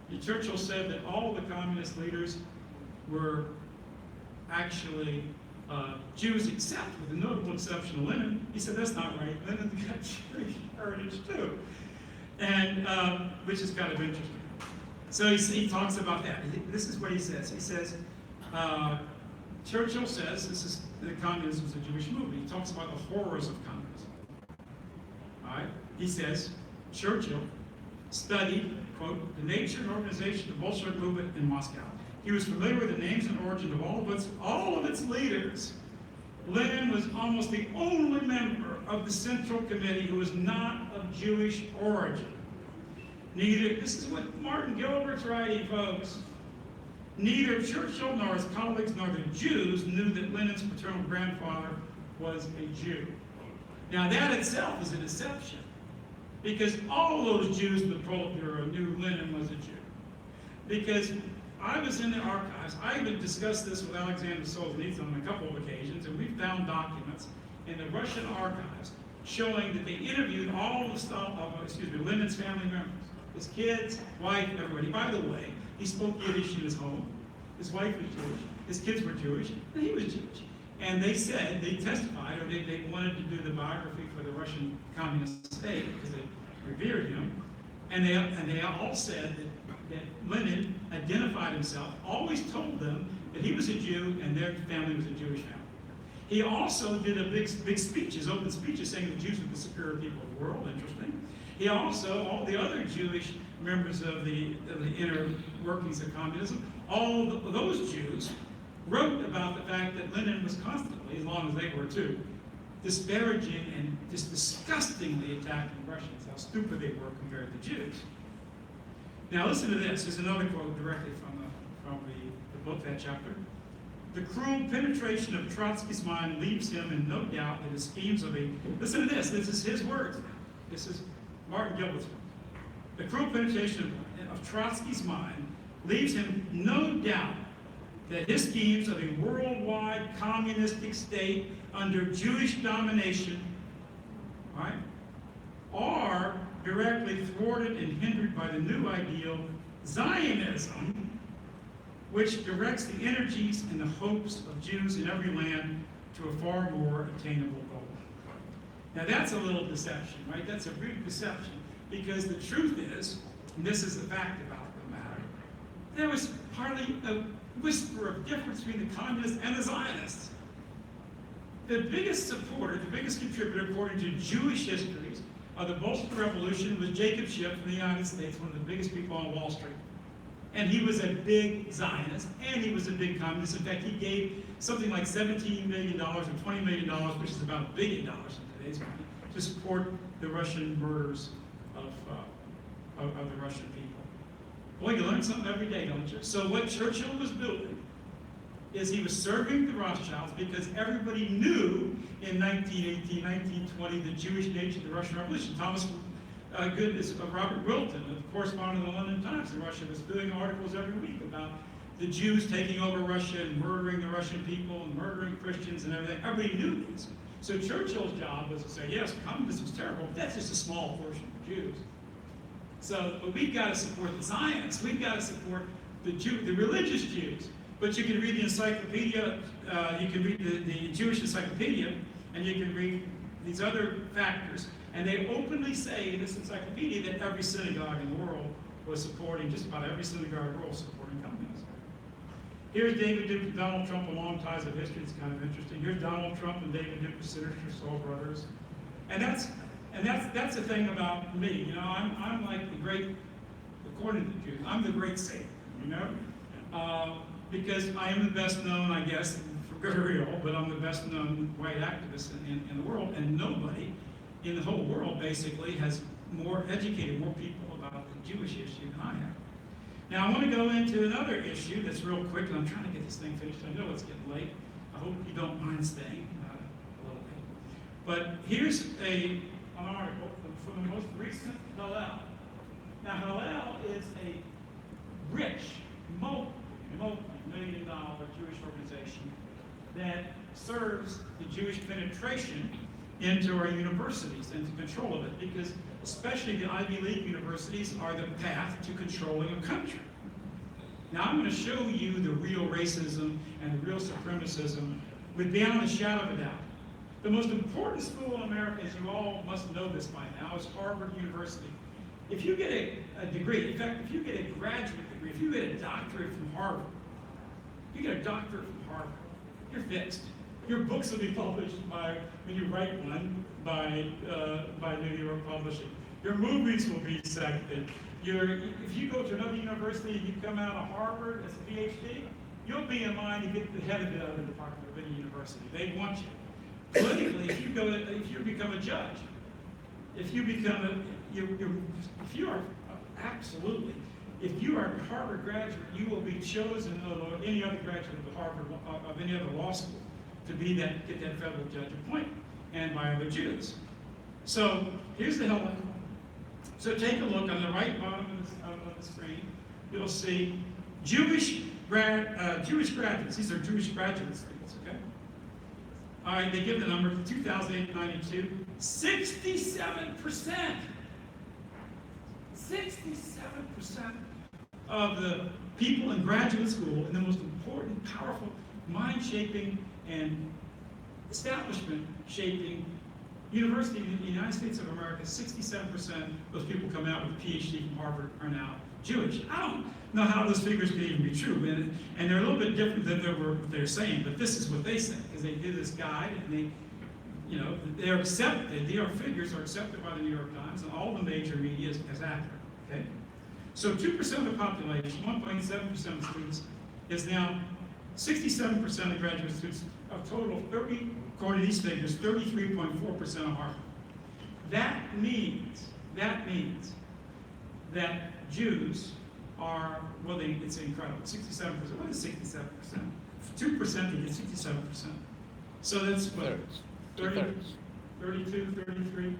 And Churchill said that all the communist leaders were actually Jews, except with the notable exception of Lenin. He said that's not right. Lenin got Jewish heritage too, and which is kind of interesting. So he talks about that. This is what he says. He says Churchill says this is that communism is a Jewish movement. He talks about the horrors of communism. All right? He says Churchill studied, quote, the nature and organization of the Bolshevik movement in Moscow. He was familiar with the names and origin of all of its leaders. Lenin was almost the only member of the Central Committee who was not of Jewish origin. This is what Martin Gilbert's writing, folks. Neither Churchill nor his colleagues nor the Jews knew that Lenin's paternal grandfather was a Jew. Now that itself is a deception, because all those Jews in the Politburo knew Lenin was a Jew. Because I was in the archives, I even discussed this with Alexander Solzhenitsyn on a couple of occasions, and we found documents in the Russian archives showing that they interviewed all the stuff of, Lenin's family members, his kids, wife, everybody. By the way, he spoke Yiddish in his home. His wife was Jewish. His kids were Jewish, and he was Jewish. And they said, they testified, or they wanted to do the biography for the Russian communist state because they revered him. And they all said that Lenin identified himself, always told them that he was a Jew and their family was a Jewish family. He also did a big speeches, open speeches, saying the Jews were the superior people of the world. Interesting. He also, all the other Jewish members of the inner workings of communism, those Jews wrote about the fact that Lenin was constantly, as long as they were too, disparaging and just disgustingly attacking Russians, how stupid they were compared to Jews. Now listen to this. There's another quote directly from the book, that chapter. The cruel penetration of Trotsky's mind leaves him in no doubt that his schemes of listen to this is his words. This is Martin Gilbert's words. The cruel penetration of Trotsky's mind leaves him no doubt that his schemes of a worldwide communistic state under Jewish domination, right, are directly thwarted and hindered by the new ideal, Zionism, which directs the energies and the hopes of Jews in every land to a far more attainable goal. Now that's a little deception, right? That's a real deception, because the truth is, and this is the fact about the matter, there was hardly a whisper of difference between the communists and the Zionists. The biggest supporter, the biggest contributor, according to Jewish histories, of the Bolshevik Revolution was Jacob Schiff from the United States, one of the biggest people on Wall Street. And he was a big Zionist, and he was a big communist. In fact, he gave something like $17 million or $20 million, which is about $1 billion in today's money, to support the Russian murders of the Russian people. Boy, you learn something every day, don't you? So what Churchill was doing is he was serving the Rothschilds because everybody knew in 1918, 1920, the Jewish nature of the Russian Revolution. Robert Wilton, the correspondent of the London Times in Russia, was doing articles every week about the Jews taking over Russia and murdering the Russian people and murdering Christians and everything. Everybody knew this. So Churchill's job was to say, yes, communism is terrible, but that's just a small portion of the Jews. But we've got to support the Zionists. We've got to support the religious Jews. But you can read the encyclopedia, you can read the Jewish encyclopedia, and you can read these other factors. And they openly say in this encyclopedia that every synagogue in the world was supporting, just about every synagogue in the world supporting communism. Here's David Duke and Donald Trump, along ties of history. It's kind of interesting. Here's Donald Trump and David Duke, Senators, soul brothers. And that's the thing about me. You know, I'm like the great, according to the Jews, I'm the great Satan, you know? Because I am the best known, I guess, for good or ill, but I'm the best known white activist in the world, and nobody in the whole world basically has educated more people about the Jewish issue than I have. Now I want to go into another issue that's real quick, and I'm trying to get this thing finished. I know it's getting late. I hope you don't mind staying a little bit. But here's an article from the most recent Hillel. Now Hillel is a rich, multi-million-dollar Jewish organization that serves the Jewish penetration into our universities and to control of it, because especially the Ivy League universities are the path to controlling a country. Now I'm going to show you the real racism and the real supremacism beyond a shadow of a doubt. The most important school in America, as you all must know this by now, is Harvard University. If you get a degree, in fact, if you get a graduate degree, if you get a doctorate from Harvard, you get a doctorate from Harvard, you're fixed. Your books will be published when you write one, by New York Publishing. Your movies will be accepted. If you go to another university and you come out of Harvard as a PhD, you'll be in line to get the head of the other department of any university. They want you. Politically, if you become a judge, if you are absolutely, if you are a Harvard graduate, you will be chosen over any other graduate of Harvard of any other law school to get that federal judge appointed, and by other Jews. So here's the headline. So take a look on the right bottom of the screen. You'll see Jewish graduates. These are Jewish graduate students, okay? All right, they give the number for 2008-92, 67%. 67% of the people in graduate school, in the most important, powerful, mind-shaping and establishment-shaping university in the United States of America, 67% of those people come out with a PhD from Harvard are now Jewish. I don't know how those figures could even be true, and they're a little bit different than they're saying, but this is what they say, because they did this guide, and they're accepted, their figures are accepted by the New York Times, and all the major media as accurate, okay? So 2% of the population, 1.7% of students, is now 67% of graduate students, of total 30, according to these figures, 33.4% of Harvard. That means that Jews are, well, it's incredible, 67%. What is 67%? 2% to get 67%. So that's what? 30, 32, 33,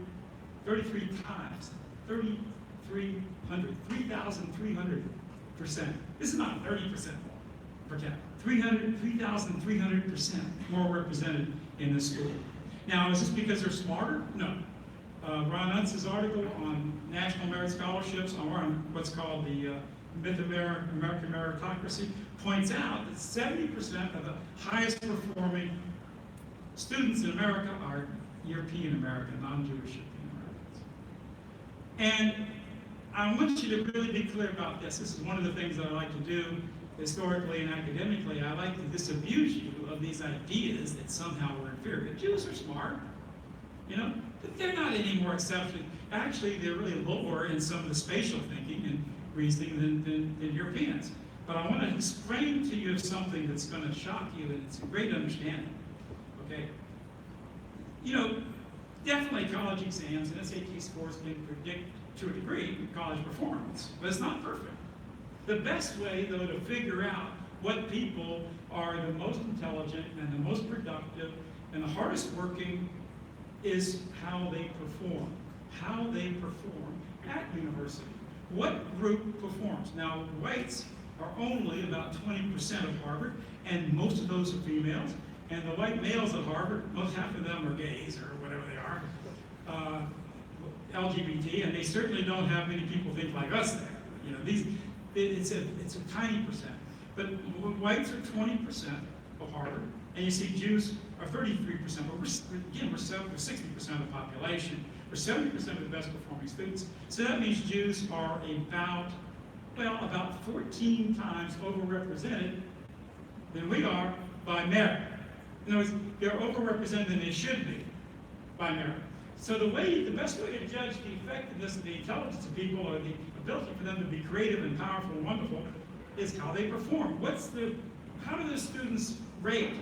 33 times, 3,300, 3,300%. This is not 30% per capita. 3,300% more represented in this school. Now, is this because they're smarter? No. Ron Untz's article on national merit scholarships, or on what's called the myth of American meritocracy, points out that 70% of the highest performing students in America are European American, non-Jewish European Americans. And I want you to really be clear about this. This is one of the things that I like to do historically and academically. I like to disabuse you of these ideas that somehow we're inferior. Jews are smart, but they're not any more exceptional. Actually, they're really lower in some of the spatial thinking and reasoning than Europeans. But I want to explain to you something that's going to shock you, and it's a great understanding. Okay? Definitely college exams and SAT scores can predict to a degree college performance, but it's not perfect. The best way, though, to figure out what people are the most intelligent and the most productive and the hardest working is how they perform. How they perform at university. What group performs? Now, whites are only about 20% of Harvard, and most of those are females. And the white males at Harvard, half of them are gays or whatever they are, LGBT, and they certainly don't have many people think like us there. It's a tiny percent. But whites are 20% of Harvard, and you see Jews are 33%, but we're 60% of the population. We're 70% of the best performing students. So that means Jews are about 14 times overrepresented than we are by merit. In other words, they're overrepresented than they should be by merit. So the best way to judge the effectiveness of the intelligence of people, or the ability for them to be creative and powerful and wonderful, is how they perform. How do the students rate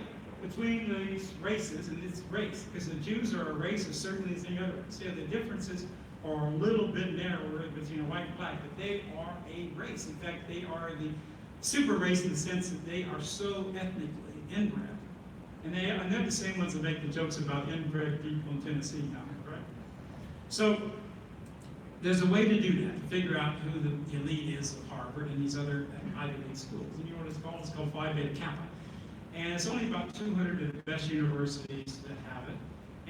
between these races? And it's race, because the Jews are a race as certainly as any other race. Yeah, the differences are a little bit narrower between white and black, but they are a race. In fact, they are the super race in the sense that they are so ethnically inbred. And they're the same ones that make the jokes about inbred people in Tennessee now, right? So there's a way to do that, to figure out who the elite is of Harvard and these other Ivy League schools. And you know what it's called? It's called Phi Beta Kappa. And it's only about 200 of the best universities that have it.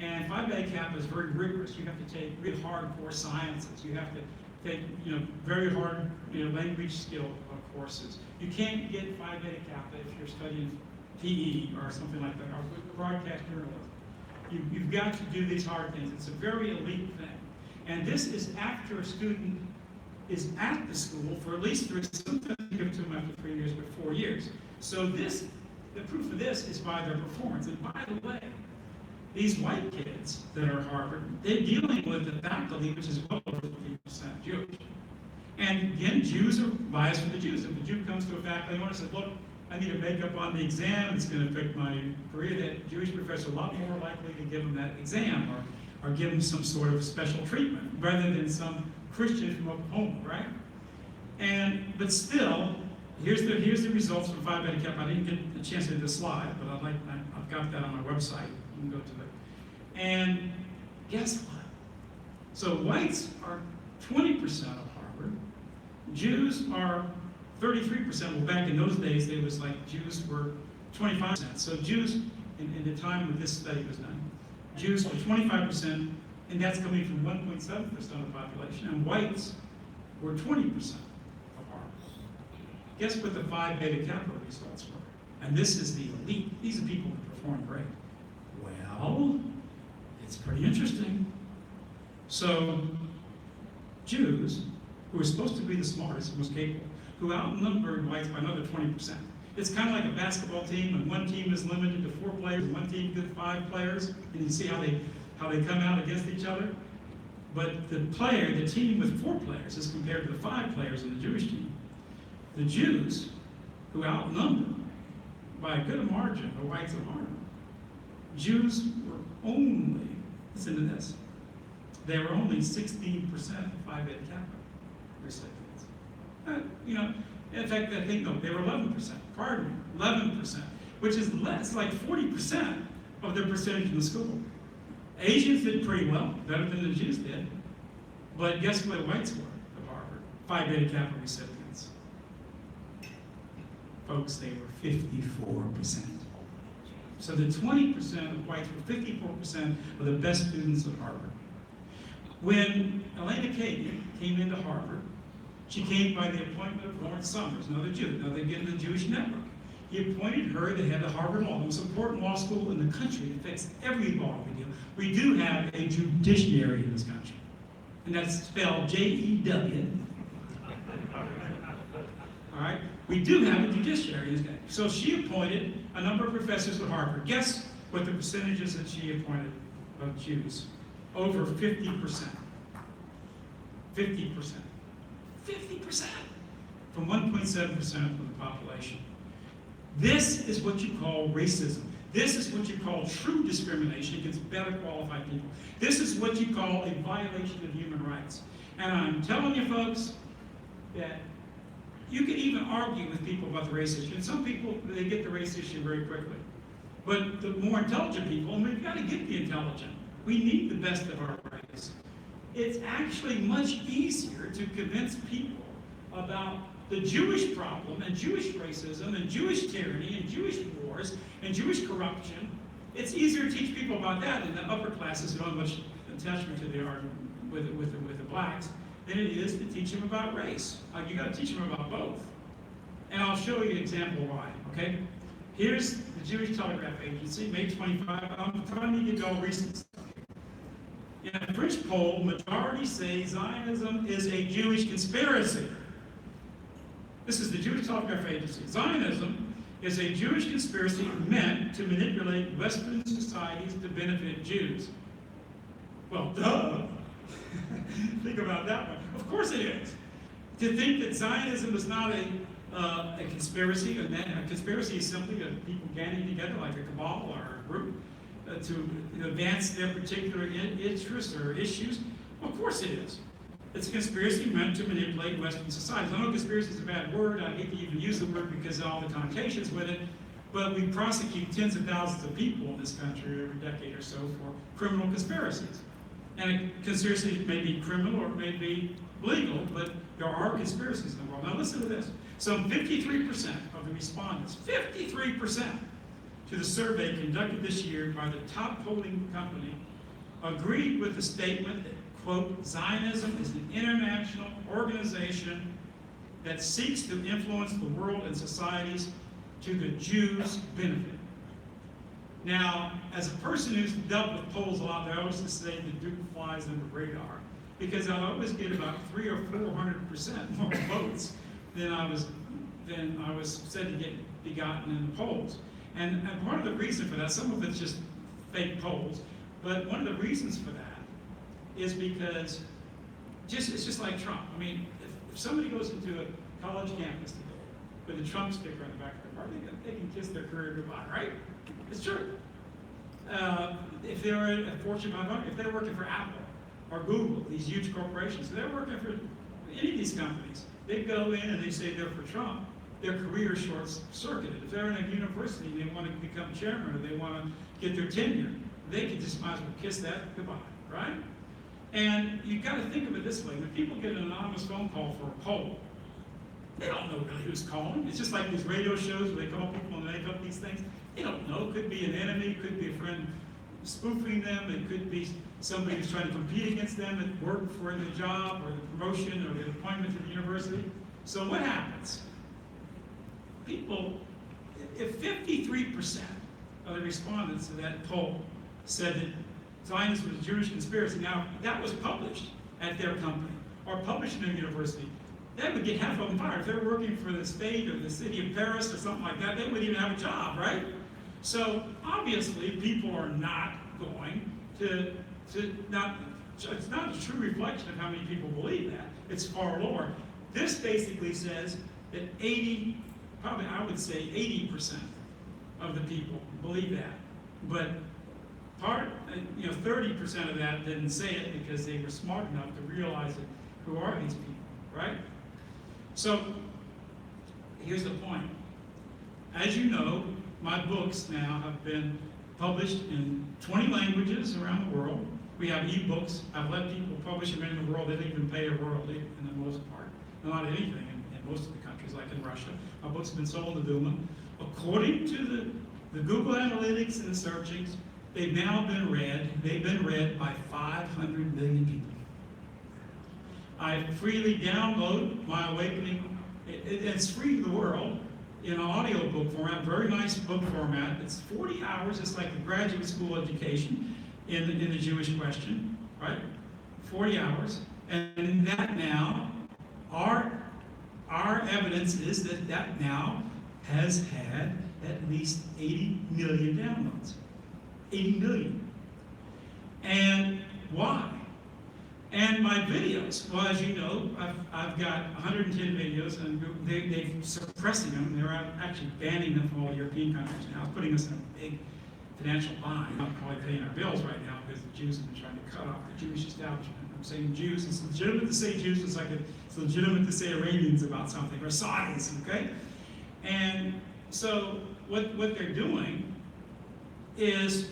And Phi Beta Kappa is very rigorous. You have to take really hardcore sciences. You have to take, very hard, language skill courses. You can't get Phi Beta Kappa if you're studying PE or something like that, or broadcast journalism. You've got to do these hard things. It's a very elite thing. And this is after a student is at the school for at least 3 years. Sometimes you give it to them after 3 years, but 4 years. So this the proof of this is by their performance. And by the way, these white kids that are at Harvard, they're dealing with the faculty, which is well over 50% Jewish. And again, Jews are biased for the Jews. If a Jew comes to a faculty member and says, look, I need to make up on the exam, it's going to affect my career, that Jewish professor is a lot more likely to give them that exam or give them some sort of special treatment rather than some Christian from Oklahoma, right? But still, here's the results from Phi Beta Kappa. I didn't get a chance to do the slide, but I've got that on my website. You can go to it. And guess what? So whites are 20% of Harvard. Jews are 33%. Well, back in those days, it was like Jews were 25%. So Jews, in the time when this study was done, Jews were 25%, and that's coming from 1.7% of the population. And whites were 20% of Harvard. Guess what the Phi Beta Kappa results were? And this is the elite. These are people who perform great. Well, it's pretty interesting. So, Jews, who are supposed to be the smartest and most capable, who outnumbered whites by another 20%. It's kind of like a basketball team, and one team is limited to 4 players, and one team to 5 players, and you see how they come out against each other. But the team with 4 players is compared to the 5 players in the Jewish team. The Jews, who outnumbered by a good margin the whites of Harvard, Jews were only, listen to this, they were only 16% of Phi Beta Kappa recipients. In fact, I think, no, they were 11%, pardon me, 11%, which is less, like 40% of their percentage in the school. Asians did pretty well, better than the Jews did, but guess what whites were of Harvard? Phi Beta Kappa recipients. Folks, they were 54%. So the 20% of whites were 54% of the best students of Harvard. When Elena Kagan came into Harvard, she came by the appointment of Lawrence Summers, another Jew, another again the Jewish network. He appointed her the head of Harvard Law, the most important law school in the country. It affects every law we do. We do have a judiciary in this country, and that's spelled J-E-W. All right? We do have a judiciary in this country. So she appointed a number of professors at Harvard. Guess what the percentages that she appointed of Jews? Over 50%. 50%. 50%. From 1.7% of the population. This is what you call racism. This is what you call true discrimination against better qualified people. This is what you call a violation of human rights. And I'm telling you folks that you can even argue with people about the race issue. And some people, they get the race issue very quickly. But the more intelligent people, and we've got to get the intelligent, we need the best of our race. It's actually much easier to convince people about the Jewish problem and Jewish racism and Jewish tyranny and Jewish wars and Jewish corruption. It's easier to teach people about that in the upper classes who don't have much attachment to the art with the blacks than it is to teach them about race. You got to teach them about both. And I'll show you an example why, okay? Here's the Jewish Telegraph Agency, May 25. I'm trying to get all recent stuff. In a French poll, majority say Zionism is a Jewish conspiracy. This is the Jewish Telegraph Agency. Zionism is a Jewish conspiracy meant to manipulate Western societies to benefit Jews. Well, duh. Think about that one. Of course it is. To think that Zionism is not a conspiracy, a conspiracy is simply people getting together like a cabal or a group to advance their particular interests or issues. Well, of course it is. It's a conspiracy meant to manipulate Western societies. I know conspiracy is a bad word. I hate to even use the word because of all the connotations with it. But we prosecute tens of thousands of people in this country every decade or so for criminal conspiracies. And a conspiracy may be criminal or it may be legal, but there are conspiracies involved. Now listen to this. Some 53% of the respondents, 53% to the survey conducted this year by the top polling company, agreed with the statement that, quote, Zionism is an international organization that seeks to influence the world and societies to the Jews' benefit. Now, as a person who's dealt with polls a lot, I always just say the Duke flies under the radar, because I always get about 300 or 400% more votes than I was said to be gotten in the polls. And part of the reason for that, some of it's just fake polls, but one of the reasons for that is because it's just like Trump. I mean, if somebody goes into a college campus today with a Trump sticker on the back of their car, they can kiss their career goodbye, right? It's true. If they're a Fortune 500, if they're working for Apple or Google, these huge corporations, if they're working for any of these companies, they go in and they say they're for Trump, their career is short-circuited. If they're in a university and they want to become chairman or they want to get their tenure, they can just might as well kiss that goodbye, right? And you got to think of it this way: when people get an anonymous phone call for a poll, they don't know really who's calling. It's just like these radio shows where they call people and they make up these things. They don't know. It could be an enemy, it could be a friend spoofing them, it could be somebody who's trying to compete against them at work for the job or the promotion or the appointment to the university. So what happens? People, if 53% of the respondents to that poll said that Zionism was a Jewish conspiracy, now that was published at their company or published in their university, that would get half of them fired. If they're working for the state or the city of Paris or something like that, they wouldn't even have a job, right? So obviously people are not going to not, it's not a true reflection of how many people believe that. It's far lower. This basically says that 80, probably I would say 80% of the people believe that. But 30% of that didn't say it because they were smart enough to realize that who are these people, right? So here's the point. As you know, my books now have been published in 20 languages around the world. We have e-books. I've let people publish them in the world. They don't even pay a royalty in the most part. Not anything in most of the countries, like in Russia. My books have been sold in the Duma. According to the Google Analytics and the searchings, they've now been read. They've been read by 500 million people. I freely download My Awakening. It's free to the world in an audio book format, very nice book format. It's 40 hours. It's like a graduate school education in the Jewish question, right? 40 hours. And that now, our evidence is that now has had at least 80 million downloads. 80 million. And why? And my videos, well, as you know, I've got 110 videos, and they're suppressing them. They're actually banning them from all European countries now, putting us in a big financial bind. We're not probably paying our bills right now because the Jews have been trying to cut off the Jewish establishment. I'm saying Jews, it's legitimate to say Jews, it's like it's legitimate to say Iranians about something, or Saudis, okay? And so what they're doing is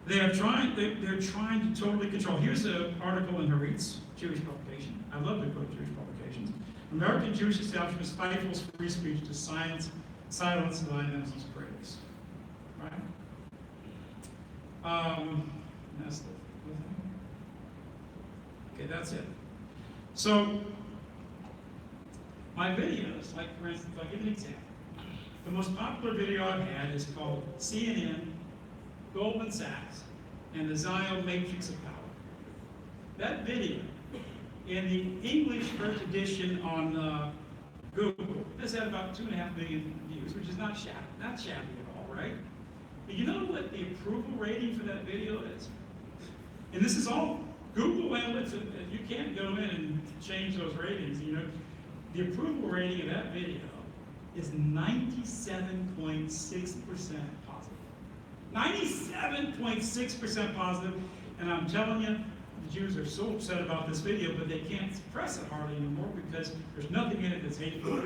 they're trying to totally control. Here's an article in Haaretz, Jewish publication. I love to quote Jewish publications. American Jewish establishment stifles free speech to silence Zionism's critics. Right? That's the okay, that's it. So my videos, like for instance, I'll give you an example. The most popular video I've had is called CNN, Goldman Sachs, and the Zion Matrix of Power. That video, in the English first edition on Google, has had about 2.5 million views, which is not shabby at all, right? But you know what the approval rating for that video is? And this is all Google Analytics. You can't go in and change those ratings. You know, the approval rating of that video is 97.6% positive. 97.6% positive, and I'm telling you, the Jews are so upset about this video, but they can't suppress it hardly anymore because there's nothing in it that's hateful,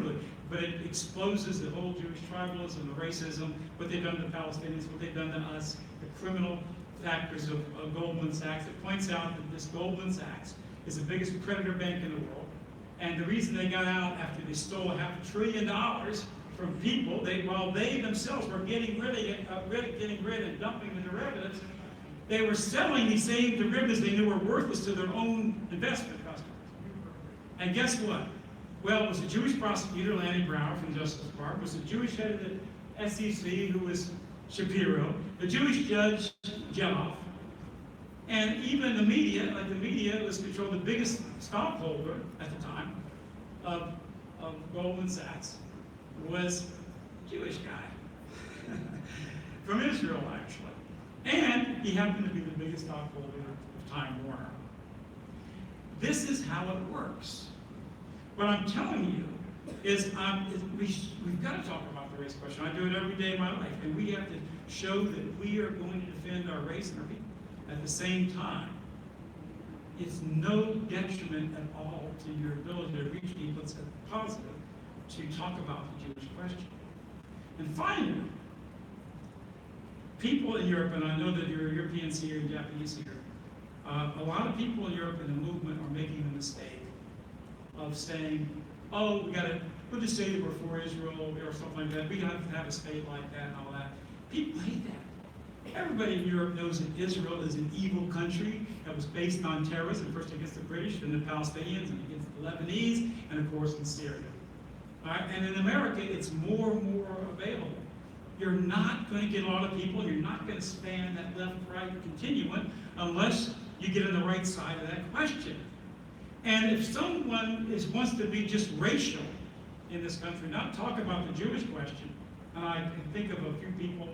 but it exposes the whole Jewish tribalism, the racism, what they've done to the Palestinians, what they've done to us, the criminal factors of Goldman Sachs. It points out that this Goldman Sachs is the biggest creditor bank in the world, and the reason they got out after they stole $500 billion from people, while they themselves were getting rid and dumping the derivatives, they were selling these same derivatives they knew were worthless to their own investment customers. And guess what? Well, it was a Jewish prosecutor, Lanny Brower from Justice Department, it was the Jewish head of the SEC, who was Shapiro, the Jewish judge, Jeff, and even the media, was controlled, the biggest stockholder at the time of Goldman Sachs was a Jewish guy. from Israel, actually. And he happened to be the biggest stockholder of Time Warner. This is how it works. What I'm telling you is we've got to talk about the race question. I do it every day of my life, and we have to show that we are going to defend our race and our people. At the same time, it's no detriment at all to your ability to reach people. It's a positive to talk about the Jewish question. And finally, people in Europe, and I know that you're Europeans here and Japanese here, a lot of people in Europe in the movement are making the mistake of saying, oh, we'll just say that we're for Israel or something like that. We don't have to have a state like that and all that. People hate that. Everybody in Europe knows that Israel is an evil country that was based on terrorism, first against the British, then the Palestinians, and against the Lebanese, and of course in Syria. All right? And in America, it's more and more available. You're not going to get a lot of people, you're not going to span that left-right continuum unless you get on the right side of that question. And if someone wants to be just racial in this country, not talk about the Jewish question, and I can think of a few people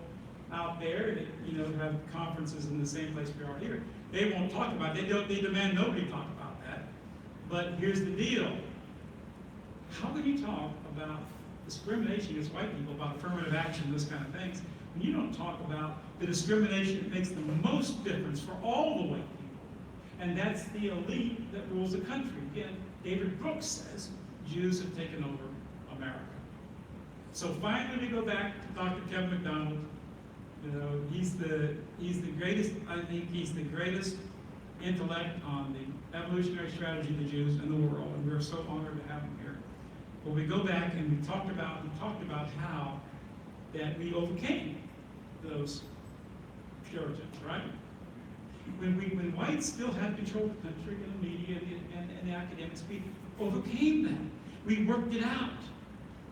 out there that have conferences in the same place we are here, they won't talk about it. They demand nobody talk about that. But here's the deal. How can you talk about discrimination against white people, about affirmative action, those kind of things, when you don't talk about the discrimination that makes the most difference for all the white people? And that's the elite that rules the country. Again, David Brooks says Jews have taken over America. So finally, we go back to Dr. Kevin McDonald. He's the greatest. I think he's the greatest intellect on the evolutionary strategy of the Jews in the world, and we're so honored to have him here. But we go back and we talked about how that we overcame those Puritans, right? When whites still had control of the country and the media and the academics, we overcame that. We worked it out.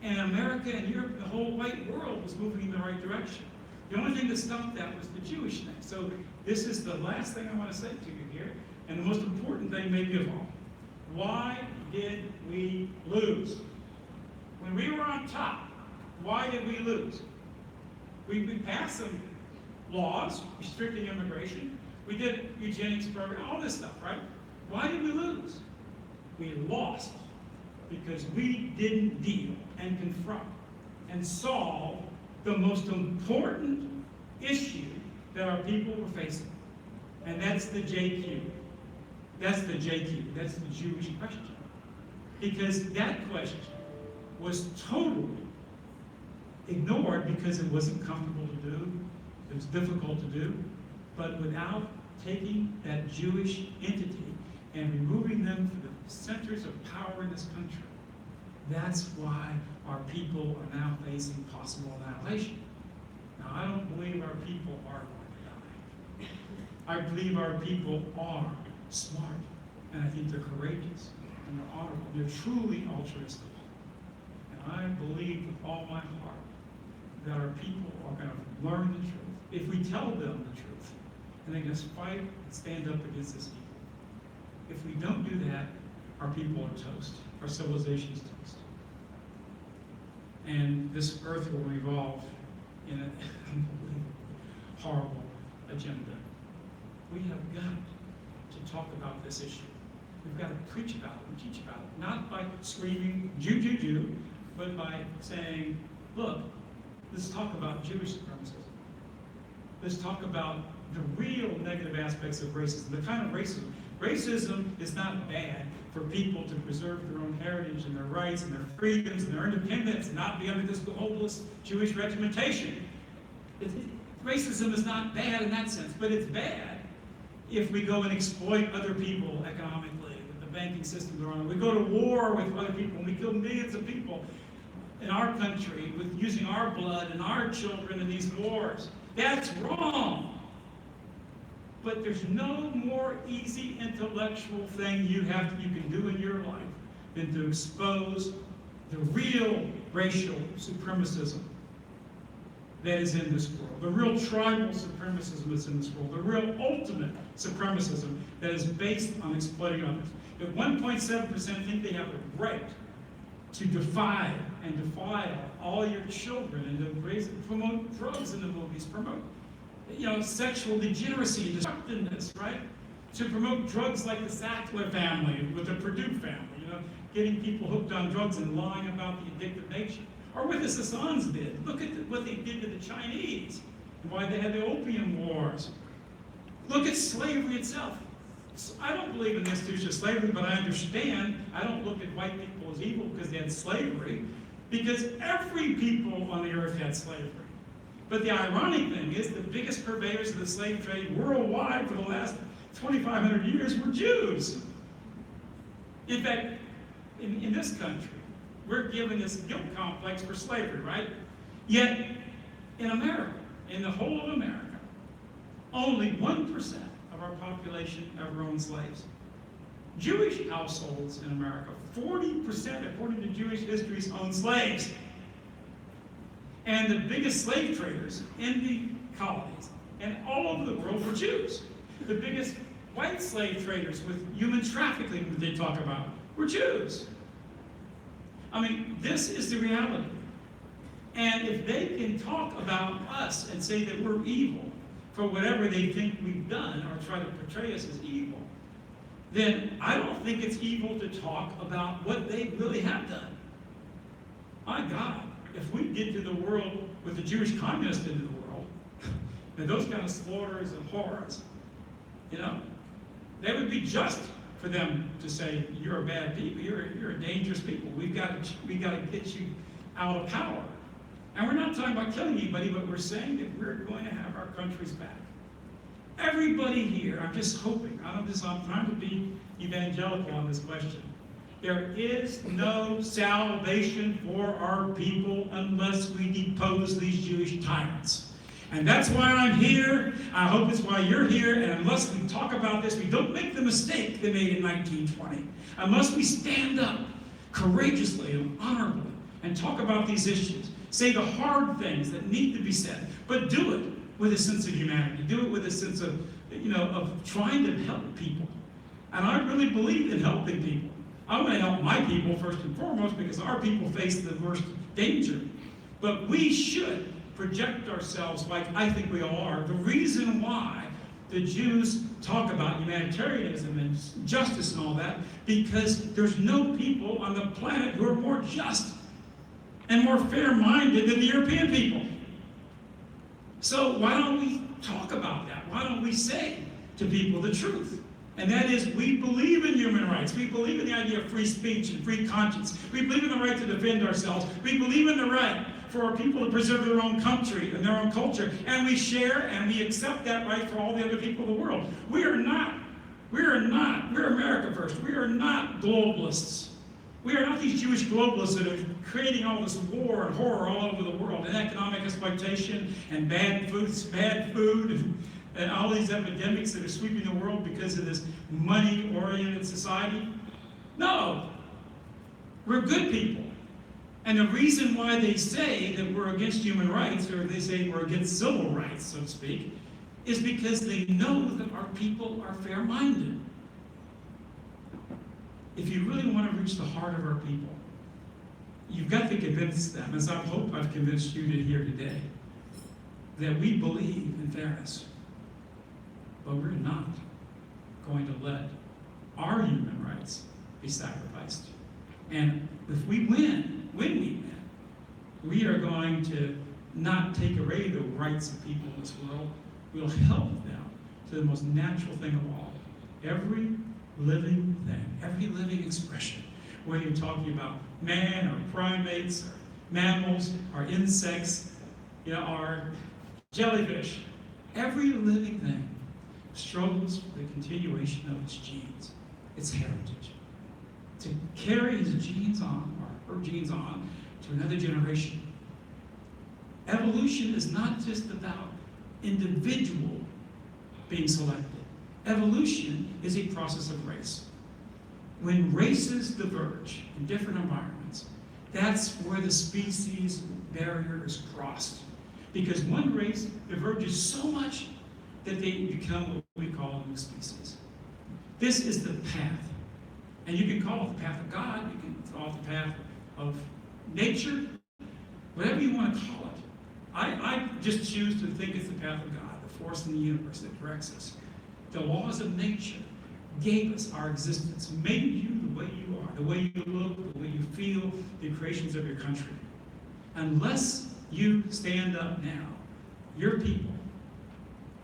And America and Europe, the whole white world was moving in the right direction. The only thing that stopped that was the Jewish thing. So this is the last thing I want to say to you here, and the most important thing maybe of all. Why did we lose? When we were on top, why did we lose? We passed some laws restricting immigration. We did eugenics program, all this stuff, right? Why did we lose? We lost because we didn't deal and confront and solve the most important issue that our people were facing. And that's the JQ. That's the JQ. That's the Jewish question. Because that question was totally ignored because it wasn't comfortable to do. It was difficult to do. But without taking that Jewish entity and removing them from the centers of power in this country, that's why our people are now facing possible annihilation. Now, I don't believe our people are going to die. I believe our people are smart, and I think they're courageous, and they're honorable. They're truly altruistic. And I believe with all my heart that our people are going to learn the truth. If we tell them the truth, and they're going to fight and stand up against this evil. If we don't do that, our people are toast. Our civilization is toast. And this earth will revolve in an unbelievable, horrible agenda. We have got to talk about this issue. We've got to preach about it and teach about it. Not by screaming, Jew, Jew, Jew, but by saying, look, let's talk about Jewish supremacism. Let's talk about the real negative aspects of racism, the kind of racism. Racism is not bad for people to preserve their own heritage and their rights and their freedoms and their independence and not be under this globalist Jewish regimentation. Racism is not bad in that sense, but it's bad if we go and exploit other people economically with the banking system they're on. We go to war with other people and we kill millions of people in our country with using our blood and our children in these wars. That's wrong. But there's no more easy intellectual thing you can do in your life than to expose the real racial supremacism that is in this world, the real tribal supremacism that's in this world, the real ultimate supremacism that is based on exploiting others. If 1.7% think they have the right to defy and defile all your children and to promote drugs in the movies, promote, sexual degeneracy and destructiveness, right? To promote drugs like the Sackler family with the Purdue family, getting people hooked on drugs and lying about the addictive nature. Or what the Sassans did. Look at what they did to the Chinese and why they had the opium wars. Look at slavery itself. I don't believe in the institution of slavery, but I understand. I don't look at white people as evil because they had slavery, because every people on the earth had slavery. But the ironic thing is the biggest purveyors of the slave trade worldwide for the last 2,500 years were Jews. In fact, in this country, we're given this guilt complex for slavery, right? Yet, in America, in the whole of America, only 1% of our population ever owned slaves. Jewish households in America, 40%, according to Jewish histories, own slaves. And the biggest slave traders in the colonies and all over the world were Jews. The biggest white slave traders with human trafficking that they talk about were Jews. I mean, this is the reality. And if they can talk about us and say that we're evil for whatever they think we've done or try to portray us as evil, then I don't think it's evil to talk about what they really have done. My God, if we get to the world with the Jewish communists into the world, and those kind of slaughters and horrors, they would be just for them to say, you're a bad people, you're a dangerous people. We've got to get you out of power. And we're not talking about killing anybody, but we're saying that we're going to have our countries back. Everybody here, I'm just hoping, I'm trying to be evangelical on this question. There is no salvation for our people unless we depose these Jewish tyrants. And that's why I'm here. I hope it's why you're here. And unless we talk about this, we don't make the mistake they made in 1920. Unless we stand up courageously and honorably and talk about these issues, say the hard things that need to be said, but do it with a sense of humanity. Do it with a sense of, of trying to help people. And I really believe in helping people. I want to help my people first and foremost because our people face the worst danger. But we should project ourselves like I think we all are. The reason why the Jews talk about humanitarianism and justice and all that, because there's no people on the planet who are more just and more fair-minded than the European people. So why don't we talk about that? Why don't we say to people the truth? And that is, we believe in human rights. We believe in the idea of free speech and free conscience. We believe in the right to defend ourselves. We believe in the right for our people to preserve their own country and their own culture. And we share and we accept that right for all the other people of the world. We're America first. We are not globalists. We are not these Jewish globalists that are creating all this war and horror all over the world, and economic exploitation, and bad food, and all these epidemics that are sweeping the world because of this money-oriented society. No, we're good people. And the reason why they say that we're against human rights, or they say we're against civil rights, so to speak, is because they know that our people are fair-minded. If you really want to reach the heart of our people, you've got to convince them, as I hope I've convinced you to here today, that we believe in fairness. But we're not going to let our human rights be sacrificed. And if we win, when we win, we are going to not take away the rights of people in this world. We'll help them to the most natural thing of all. Every living thing, every living expression, whether you're talking about man or primates or mammals or insects, or jellyfish, every living thing struggles for the continuation of its genes, its heritage, to carry his genes on, or her genes on, to another generation. Evolution is not just about individual being selected. Evolution is a process of race. When races diverge in different environments, that's where the species barrier is crossed. Because one race diverges so much that they become what we call a new species. This is the path. And you can call it the path of God, you can call it the path of nature, whatever you want to call it. I just choose to think it's the path of God, the force in the universe that directs us. The laws of nature gave us our existence, made you the way you are, the way you look, the way you feel, the creations of your country. Unless you stand up now, your people,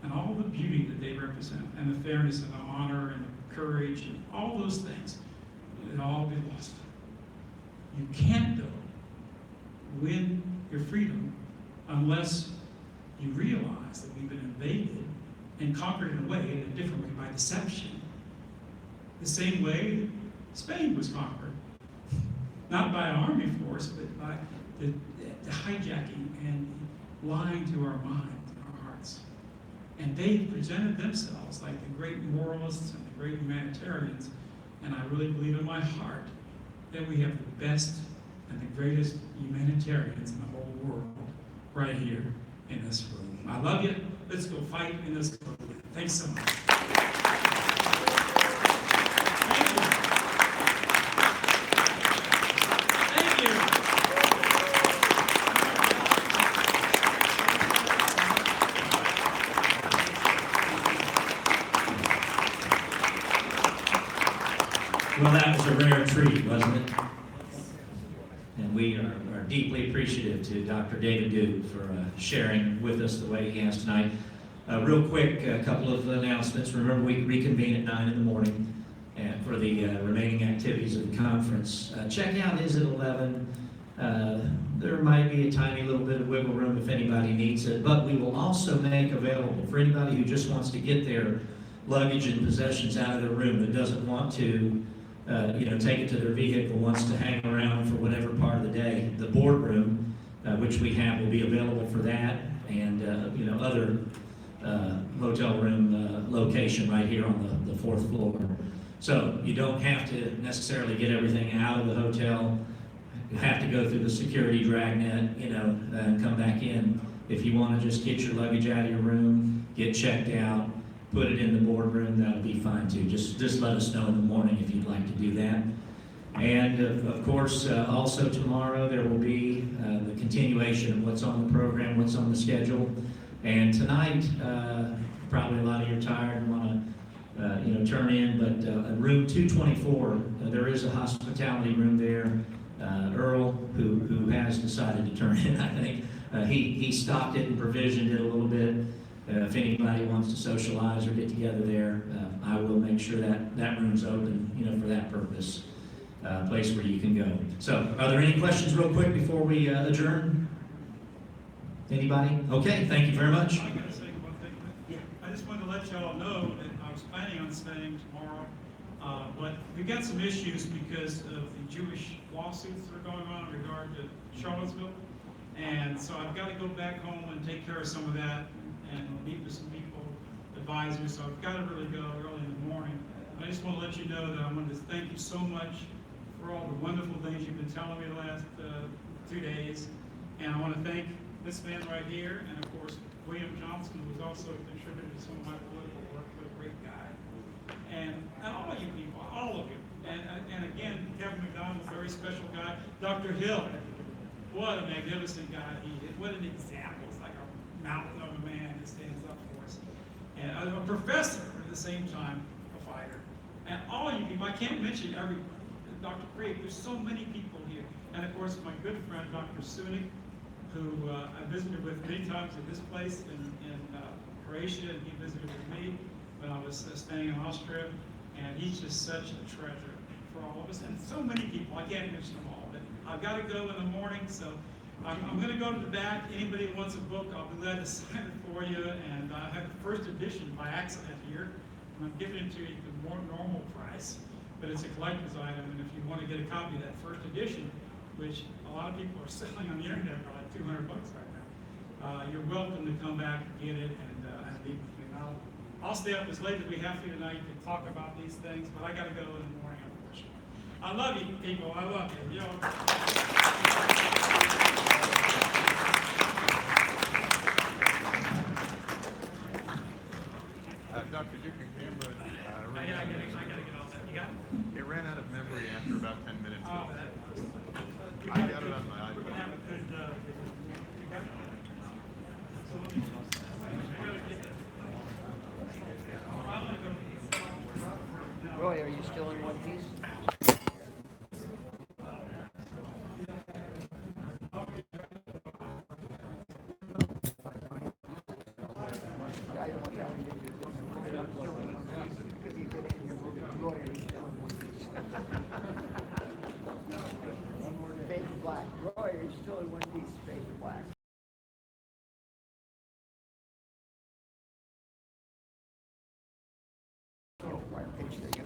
and all the beauty that they represent, and the fairness and the honor and the courage and all those things, it'll all be lost. You can't, though, win your freedom unless you realize that we've been invaded and conquered in a way, in a different way, by deception. The same way Spain was conquered. Not by an army force, but by the hijacking and lying to our minds and our hearts. And they presented themselves like the great moralists and the great humanitarians. And I really believe in my heart that we have the best and the greatest humanitarians in the whole world right here in this room. I love you. Let's go fight in this world. Thanks so much. Thank you. Thank you. Well, that was a rare treat, wasn't it? And we are deeply appreciative to Dr. David Duke for sharing with us the way he has tonight. Real quick, a couple of announcements. Remember, we reconvene at 9 in the morning for the remaining activities of the conference. Checkout is at 11. There might be a tiny little bit of wiggle room if anybody needs it, but we will also make available for anybody who just wants to get their luggage and possessions out of their room that doesn't want to take it to their vehicle, wants to hang around for whatever part of the day. The boardroom, which we have, will be available for that, and other hotel room location right here on the 4th floor. So you don't have to necessarily get everything out of the hotel. You have to go through the security dragnet, and come back in. If you want to just get your luggage out of your room, get checked out, put it in the boardroom, that'll be fine too. Just let us know in the morning if you'd like to do that. And of course, also tomorrow there will be the continuation of what's on the program, what's on the schedule. And tonight, probably a lot of you are tired and want to turn in, but room 224, there is a hospitality room there. Earl, who has decided to turn in, I think, he stocked it and provisioned it a little bit. If anybody wants to socialize or get together there, I will make sure that room's open, for that purpose. Place where you can go. So, are there any questions real quick before we adjourn? Anybody? Okay, thank you very much. I gotta say one thing. I just wanted to let y'all know that I was planning on staying tomorrow, but we've got some issues because of the Jewish lawsuits that are going on in regard to Charlottesville. And so I've got to go back home and take care of some of that and meet with some people, advisors. So I've got to really go early in the morning. I just want to let you know that I wanted to thank you so much for all the wonderful things you've been telling me the last 2 days. And I want to thank this man right here, and of course, William Johnson, who's also contributed to some of my political work, what a great guy. And all of you people, all of you. And again, Kevin McDonald, a very special guy. Dr. Hill, what a magnificent guy he is. What an example. It's like a mountain of a man that stands up for us. And a professor at the same time, a fighter. And all of you people, I can't mention everyone. Dr. Craig, there's so many people here. And of course, my good friend, Dr. Sunik, who I visited with many times at this place in Croatia, and he visited with me when I was staying in Austria. And he's just such a treasure for all of us. And so many people, I can't mention them all, but I've got to go in the morning, so I'm going to go to the back. Anybody who wants a book, I'll be glad to sign it for you. And I have the first edition by accident here, and I'm giving it to you at the more normal price, but it's a collector's item. And if you want to get a copy of that first edition, which a lot of people are selling on the internet for like $200 right now, you're welcome to come back and get it and meet with me. I'll stay up as late as we have to tonight to talk about these things, but I got to go in the morning, unfortunately. I love you, people. I love you. Dr. Duke and Cameron, I gotta get all that. You got it? it ran out of memory after about 10 minutes. Oh, I got it on my iPad. Roy, are you still in one piece? Faded black. Roy, are you still in one piece? Faded black. Picture.